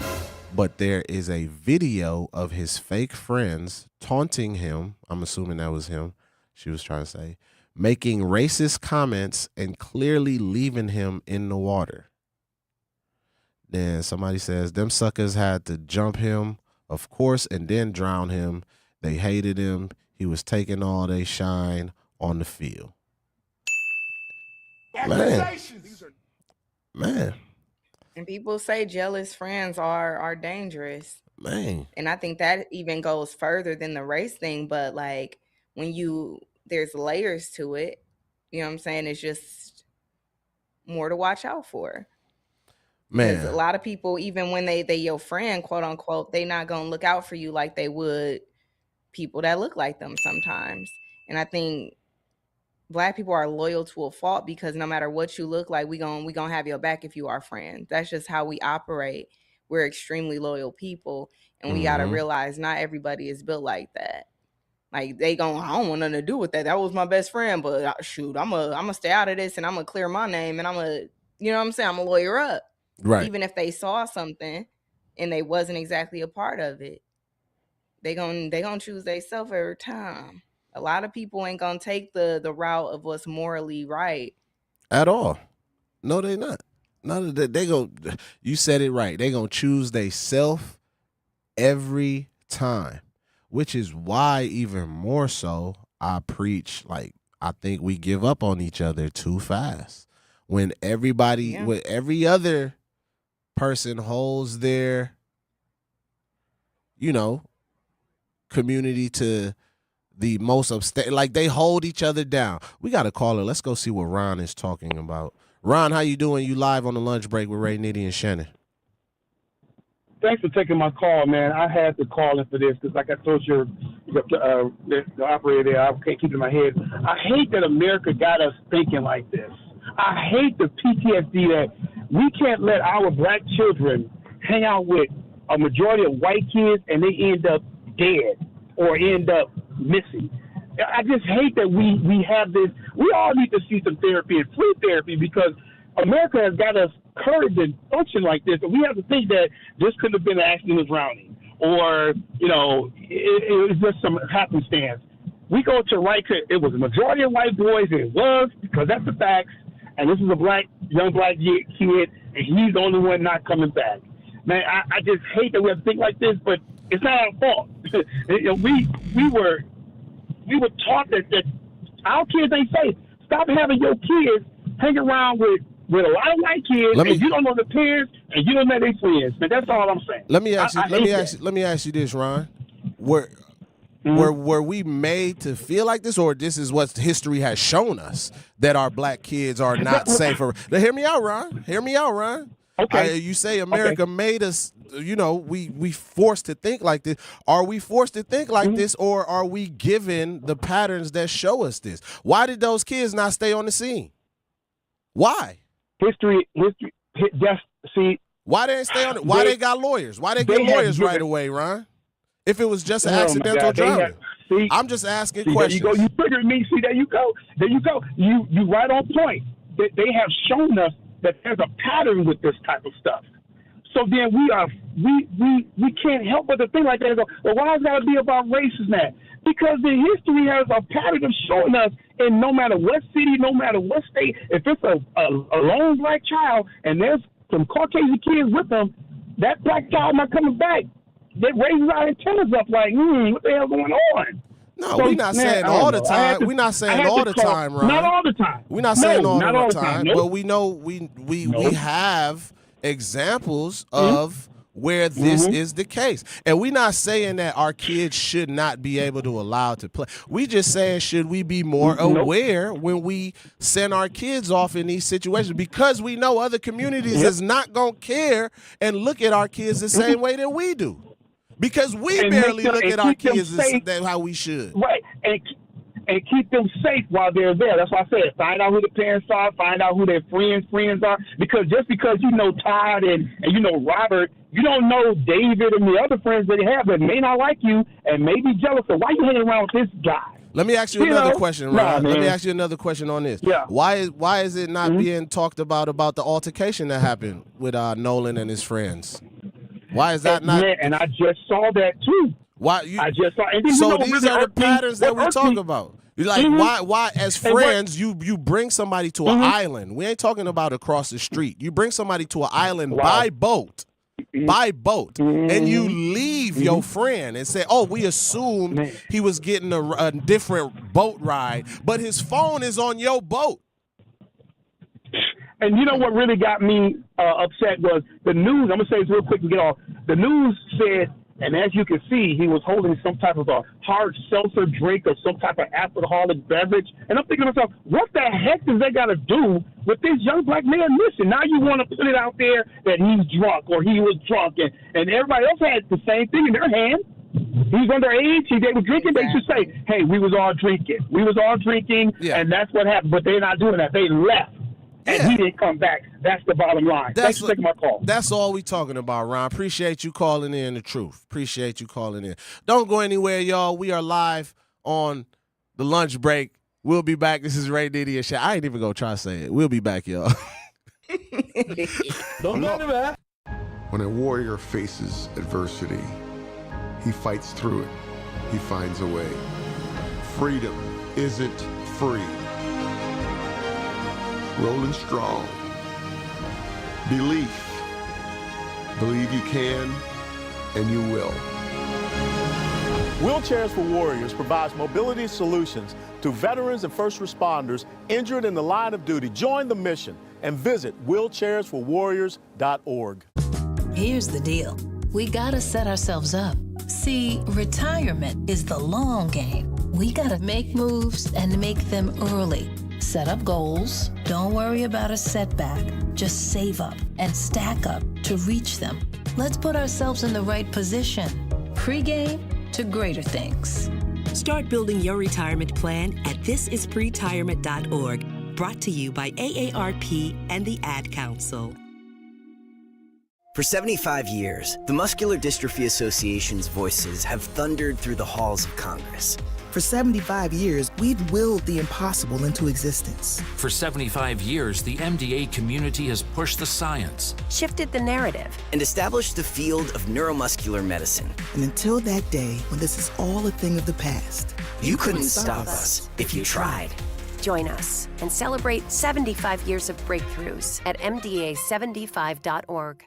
but there is a video of his fake friends taunting him. I'm assuming that was him. She was trying to say, making racist comments and clearly leaving him in the water. Then somebody says them suckers had to jump him, of course, and then drown him. They hated him. He was taking all they shine on the field. Man. And people say jealous friends are dangerous. Man. And I think that even goes further than the race thing. But like when there's layers to it, you know what I'm saying? It's just more to watch out for. Man. A lot of people, even when they your friend, quote unquote, they not gonna look out for you like they would people that look like them sometimes. And I think Black people are loyal to a fault because no matter what you look like, we gonna have your back if you are friends. That's just how we operate. We're extremely loyal people, and we gotta realize not everybody is built like that. Like I don't want nothing to do with that. That was my best friend, but shoot, I'm gonna stay out of this, and I'm gonna clear my name, and you know what I'm saying? I'm gonna lawyer up, right? Even if they saw something and they wasn't exactly a part of it, they gonna choose themselves every time. A lot of people ain't gonna take the route of what's morally right at all. No, they not. None of that. You said it right. They gonna choose they self every time, which is why even more so I preach. Like I think we give up on each other too fast when when every other person holds their, community to the most like they hold each other down. We got a caller. Let's go see what Ron is talking about. Ron, how you doing? You live on the lunch break with Ray, Nitty, and Shannon. Thanks for taking my call, man. I had to call in for this because, like I told you, the operator there, I can't keep it in my head. I hate that America got us thinking like this. I hate the PTSD that we can't let our Black children hang out with a majority of white kids and they end up dead or end up missing. I just hate that we have this. We all need to see some therapy and free therapy because America has got us curved and function like this, and we have to think that this could have been an accident of drowning or, it was just some happenstance. We go to it was a majority of white boys, and it was because that's the facts, and this is a young black kid, and he's the only one not coming back. Man, I just hate that we have to think like this, but it's not our fault. We were taught that our kids ain't safe. Stop having your kids hang around with a lot of white kids, and you don't know the parents, and you don't know their friends. Man, that's all I'm saying. Let me ask you this, Ron. Were we made to feel like this, or this is what history has shown us that our Black kids are not safer? Now, hear me out, Ron. Okay. You say America made us, we forced to think like this. Are we forced to think like this, or are we given the patterns that show us this? Why did those kids not stay on the scene? Why? History. See, why they didn't stay on it? Why they got lawyers? Why they get lawyers right away, Ron? If it was just an accidental drowning. I'm just asking questions. There you go. You triggered me. See, there you go. You right on point. They have shown us that there's a pattern with this type of stuff. So then we can't help but to think like that and go, well, why has it got to be about race and that? Because the history has a pattern of showing us, and no matter what city, no matter what state, if it's a lone Black child and there's some Caucasian kids with them, that black child not coming back. They raises our antennas up like, what the hell going on? No, So, we're not saying all the time. We're not saying all the time, Ron. Not all the time. We're not saying all not the time. Nope. But we know we have examples of where this is the case. And we're not saying that our kids should not be able to allow to play. We just saying, should we be more aware when we send our kids off in these situations? Because we know other communities is not going to care and look at our kids the same way that we do. Because we barely look at our kids how we should. Right. And keep them safe while they're there. That's why I said, find out who the parents are, find out who their friends are. Because just because you know Todd and you know Robert, you don't know David and the other friends that they have that may not like you and may be jealous. So why are you hanging around with this guy? Let me ask you another question, Ron. Let me ask you another question on this. Yeah. Why is it not being talked about the altercation that happened with Nolan and his friends? Why is that not? And I just saw that too. Why I just saw. And so these are the patterns that we talk about. Like why as friends you bring somebody to an island? We ain't talking about across the street. You bring somebody to an island by boat. And you leave your friend and say, oh, we assumed he was getting a different boat ride, but his phone is on your boat. And you know what really got me upset was the news. I'm going to say this real quick and get off. The news said, and as you can see, he was holding some type of a hard seltzer drink or some type of alcoholic beverage. And I'm thinking to myself, what the heck does that got to do with this young black man missing? Now you want to put it out there that he's drunk or he was drunk, and everybody else had the same thing in their hand. He's underage. They were drinking. They should say, hey, we was all drinking. And that's what happened. But they're not doing that. They left. And he didn't come back. That's the bottom line. Thanks for taking my call. That's all we talking about, Ron. Appreciate you calling in the truth. Appreciate you calling in. Don't go anywhere, y'all. We are live on the lunch break. We'll be back. This is Ray Diddy and Shay. I ain't even going to try to say it. We'll be back, y'all. Don't go anywhere. When a warrior faces adversity, he fights through it. He finds a way. Freedom isn't free. Rolling strong. Belief. Believe you can, and you will. Wheelchairs for Warriors provides mobility solutions to veterans and first responders injured in the line of duty. Join the mission and visit wheelchairsforwarriors.org. Here's the deal. We gotta set ourselves up. See, retirement is the long game. We gotta make moves and make them early. Set up goals. Don't worry about a setback. Just save up and stack up to reach them. Let's put ourselves in the right position. Pre-game to greater things. Start building your retirement plan at thisispretirement.org. Brought to you by AARP and the Ad Council. For 75 years, the Muscular Dystrophy Association's voices have thundered through the halls of Congress. For 75 years, we've willed the impossible into existence. For 75 years, the MDA community has pushed the science, shifted the narrative, and established the field of neuromuscular medicine. And until that day, when this is all a thing of the past, you couldn't stop us if you tried. Join us and celebrate 75 years of breakthroughs at MDA75.org.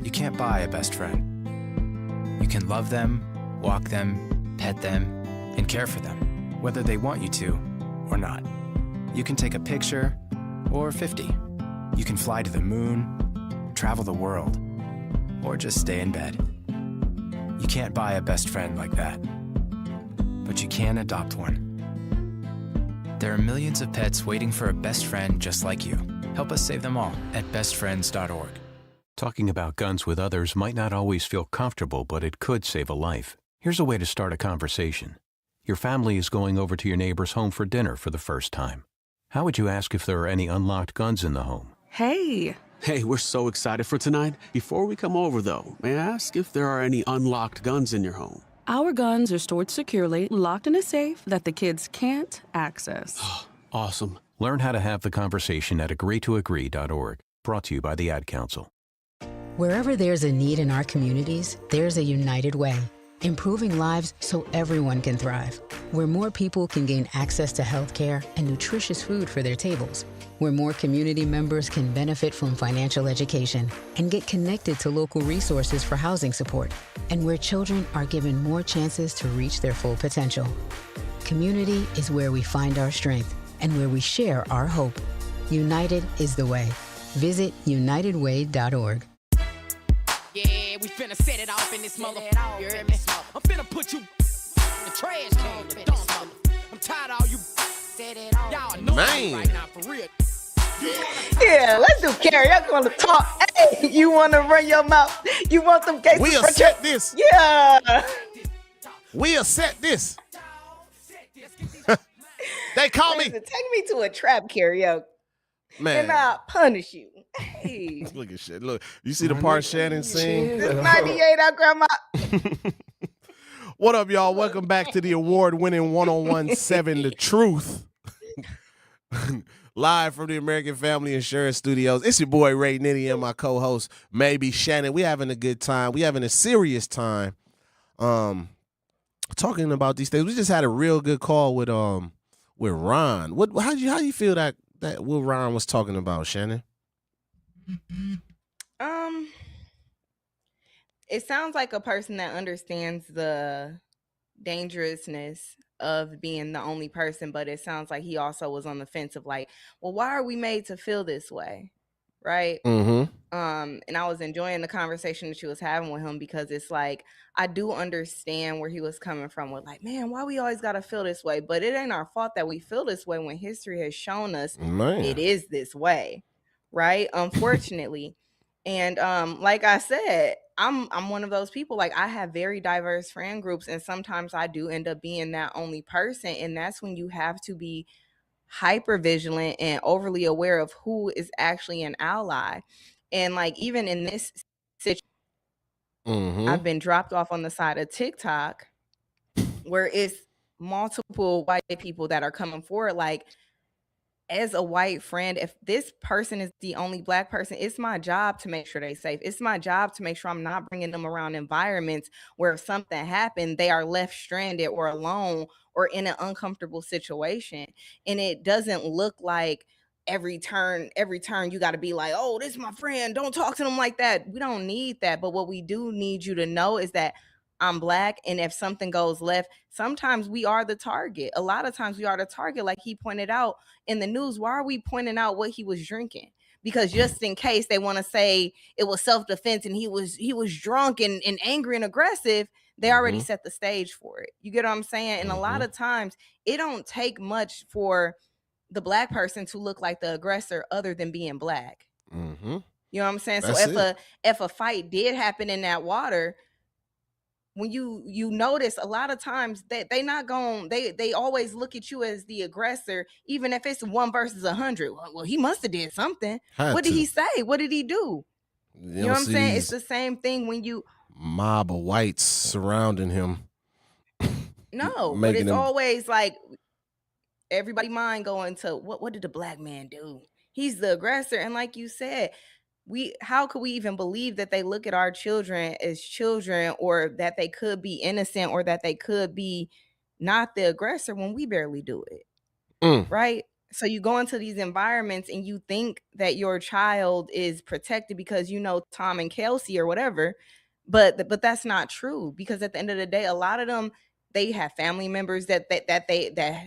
You can't buy a best friend. You can love them, walk them, pet them, and care for them, whether they want you to or not. You can take a picture or 50. You can fly to the moon, travel the world, or just stay in bed. You can't buy a best friend like that, but you can adopt one. There are millions of pets waiting for a best friend just like you. Help us save them all at bestfriends.org. Talking about guns with others might not always feel comfortable, but it could save a life. Here's a way to start a conversation. Your family is going over to your neighbor's home for dinner for the first time. How would you ask if there are any unlocked guns in the home? Hey, we're so excited for tonight. Before we come over, though, may I ask if there are any unlocked guns in your home? Our guns are stored securely, locked in a safe that the kids can't access. Awesome. Learn how to have the conversation at agreetoagree.org. Brought to you by the Ad Council. Wherever there's a need in our communities, there's a United Way. improving lives so everyone can thrive. Where more people can gain access to healthcare and nutritious food for their tables. Where more community members can benefit from financial education and get connected to local resources for housing support. And where children are given more chances to reach their full potential. Community is where we find our strength and where we share our hope. United is the way. Visit unitedway.org. Yeah, we finna set it off in this motherfucker. You heard me? I'm finna put you in the trash can, you dumb mother. I'm tired of all you y'all know me right now, for real. Yeah, let's do karaoke on the talk. Hey, you want to run your mouth? You want them cases? We'll set this. Yeah. We'll set this. They call me. Take me to a trap karaoke. Man. And I'll punish you. Hey. Look at shit. Look, you see the part Shannon sing? This 98 out, grandma. What up, y'all? Welcome back to the award-winning 1017 The Truth. Live from the American Family Insurance Studios. It's your boy Ray Nitty and my co-host Maybe Shannon. We having a good time. We having a serious time. Talking about these things. We just had a real good call with Ron. How you feel that what Ron was talking about, Shannon? It sounds like a person that understands the dangerousness of being the only person, but it sounds like he also was on the fence of like, well, why are we made to feel this way? Right. Mm-hmm. And I was enjoying the conversation that she was having with him because it's like, I do understand where he was coming from with like, man, why we always got to feel this way? But it ain't our fault that we feel this way when history has shown us it is this way. Right. Unfortunately. And like I said, I'm one of those people. Like I have very diverse friend groups, and sometimes I do end up being that only person. And that's when you have to be hyper vigilant and overly aware of who is actually an ally. And like even in this situation, I've been dropped off on the side of TikTok where it's multiple white people that are coming forward like, as a white friend, if this person is the only black person, it's my job to make sure they're safe. It's my job to make sure I'm not bringing them around environments where if something happened, they are left stranded or alone or in an uncomfortable situation. And it doesn't look like every turn you got to be like, oh, this is my friend. Don't talk to them like that. We don't need that. But what we do need you to know is that I'm black, and if something goes left, sometimes we are the target. A lot of times we are the target, like he pointed out in the news. Why are we pointing out what he was drinking? Because just in case they want to say it was self-defense and he was drunk and angry and aggressive, they already set the stage for it. You get what I'm saying? And a lot of times it don't take much for the black person to look like the aggressor other than being black. You know what I'm saying? That's so if a fight did happen in that water, when you notice a lot of times that they always look at you as the aggressor, even if it's 1 versus 100. Well, he must have did something. What did he say? What did he do? You know what I'm saying? It's the same thing when you mob of whites surrounding him. No, but it's always like everybody mind going to what did the black man do? He's the aggressor. And like you said, how could we even believe that they look at our children as children, or that they could be innocent, or that they could be not the aggressor when we barely do it? Right? So you go into these environments and you think that your child is protected because you know Tom and Kelsey or whatever, but that's not true, because at the end of the day, a lot of them, they have family members that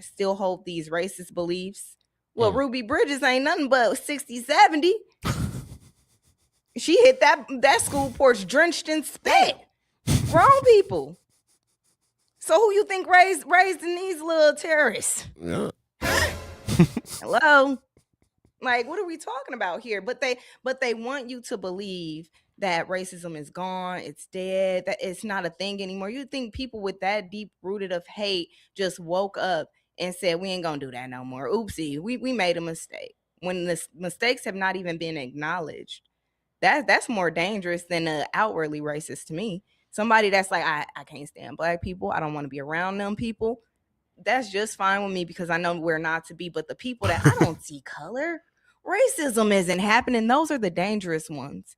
still hold these racist beliefs. Well, Ruby Bridges ain't nothing but 60, 70. She hit that school porch drenched in spit. Grown people. So who you think raised in these little terrorists? Yeah. Hello? Like, what are we talking about here? But they want you to believe that racism is gone, it's dead, that it's not a thing anymore. You think people with that deep rooted of hate just woke up and said, we ain't gonna do that no more. Oopsie, we made a mistake. When the mistakes have not even been acknowledged. That's more dangerous than outwardly racist to me. Somebody that's like, I can't stand black people. I don't want to be around them people. That's just fine with me because I know where not to be. But the people that I don't see color, racism isn't happening. Those are the dangerous ones,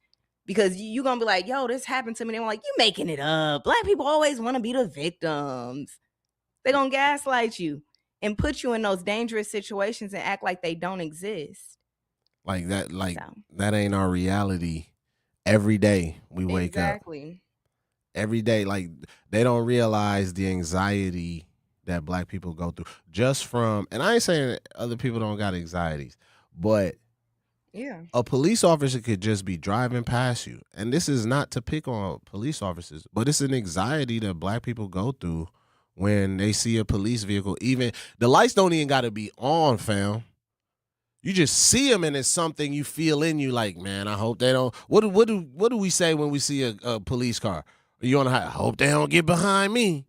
Because you're going to be like, yo, this happened to me. They're like, you making it up. Black people always want to be the victims. They're going to gaslight you and put you in those dangerous situations and act like they don't exist. Like that ain't our reality. Every day we wake up. Every day, like they don't realize the anxiety that Black people go through just from, and I ain't saying other people don't got anxieties, but a police officer could just be driving past you. And this is not to pick on police officers, but it's an anxiety that Black people go through when they see a police vehicle. Even the lights don't even got to be on, fam. You just see them, and it's something you feel in you. Like, man, I hope they don't. What do we say when we see a police car? You on the high? I hope they don't get behind me.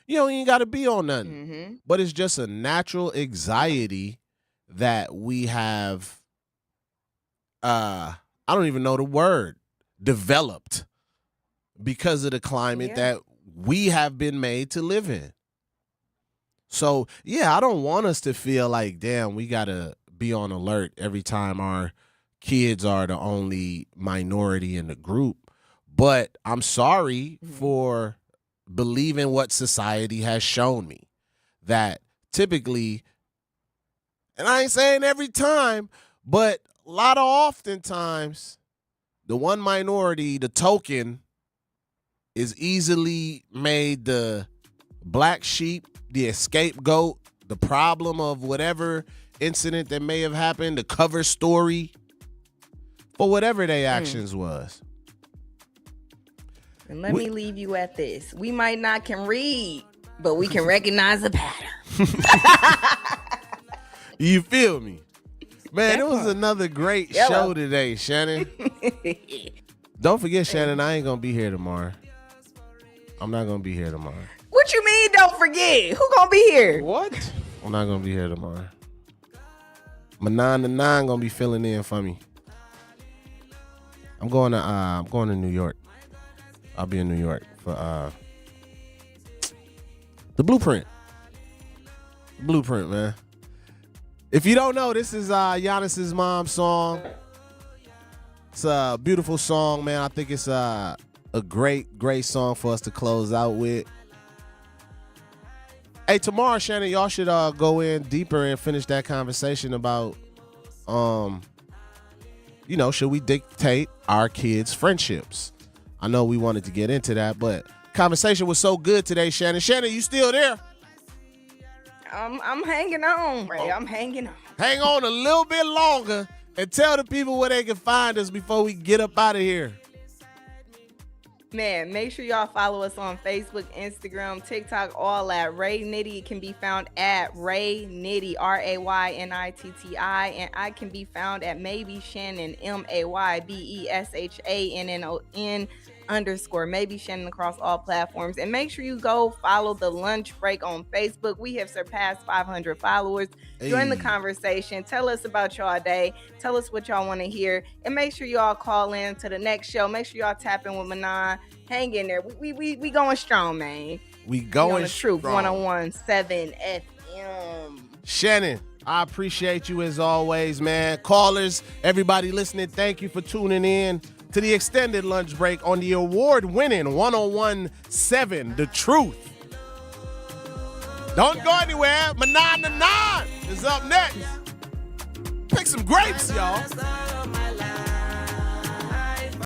You don't even got to be on nothing. Mm-hmm. But it's just a natural anxiety that we have. I don't even know the word. Developed because of the climate that we have been made to live in. So yeah, I don't want us to feel like, damn, we gotta be on alert every time our kids are the only minority in the group. But I'm sorry for believing what society has shown me. That typically, and I ain't saying every time, but a lot of oftentimes, the one minority, the token, is easily made the black sheep, the scapegoat, the problem of whatever incident that may have happened, the cover story for whatever their actions was. And let me leave you at this. We might not can read, but we can recognize a pattern. You feel me? Man, it was another great show today, Shannon. Don't forget, Shannon, I ain't going to be here tomorrow. I'm not going to be here tomorrow. What you mean, don't forget? Who going to be here? What? I'm not going to be here tomorrow. My 9 to 9 going to be filling in for me. I'm going to New York. I'll be in New York for the Blueprint. Blueprint, man. If you don't know, this is Giannis's mom's song. It's a beautiful song, man. I think it's a great song for us to close out with. Hey, tomorrow, Shannon, y'all should go in deeper and finish that conversation about, should we dictate our kids' friendships? I know we wanted to get into that, but conversation was so good today, Shannon. Shannon, you still there? I'm hanging on, Ray. I'm hanging on. Hang on a little bit longer and tell the people where they can find us before we get up out of here. Man, make sure y'all follow us on Facebook, Instagram, TikTok, all at Ray Nitty. It can be found at Ray Nitty, RayNitti, and I can be found at Maybe Shannon, MaybeShannon_, Maybe Shannon across all platforms. And make sure you go follow the Lunch Break on Facebook. We have surpassed 500 followers. Join the conversation. Tell us about y'all day. Tell us what y'all want to hear. And make sure y'all call in to the next show. Make sure y'all tap in with Manon. Hang in there. We going strong, man. We going strong. Truth 101.7 FM. Shannon, I appreciate you as always, man. Callers, everybody listening, thank you for tuning in to the extended lunch break on the award-winning 101.7 The Truth. Don't go anywhere. Manon is up next. Pick some grapes, y'all.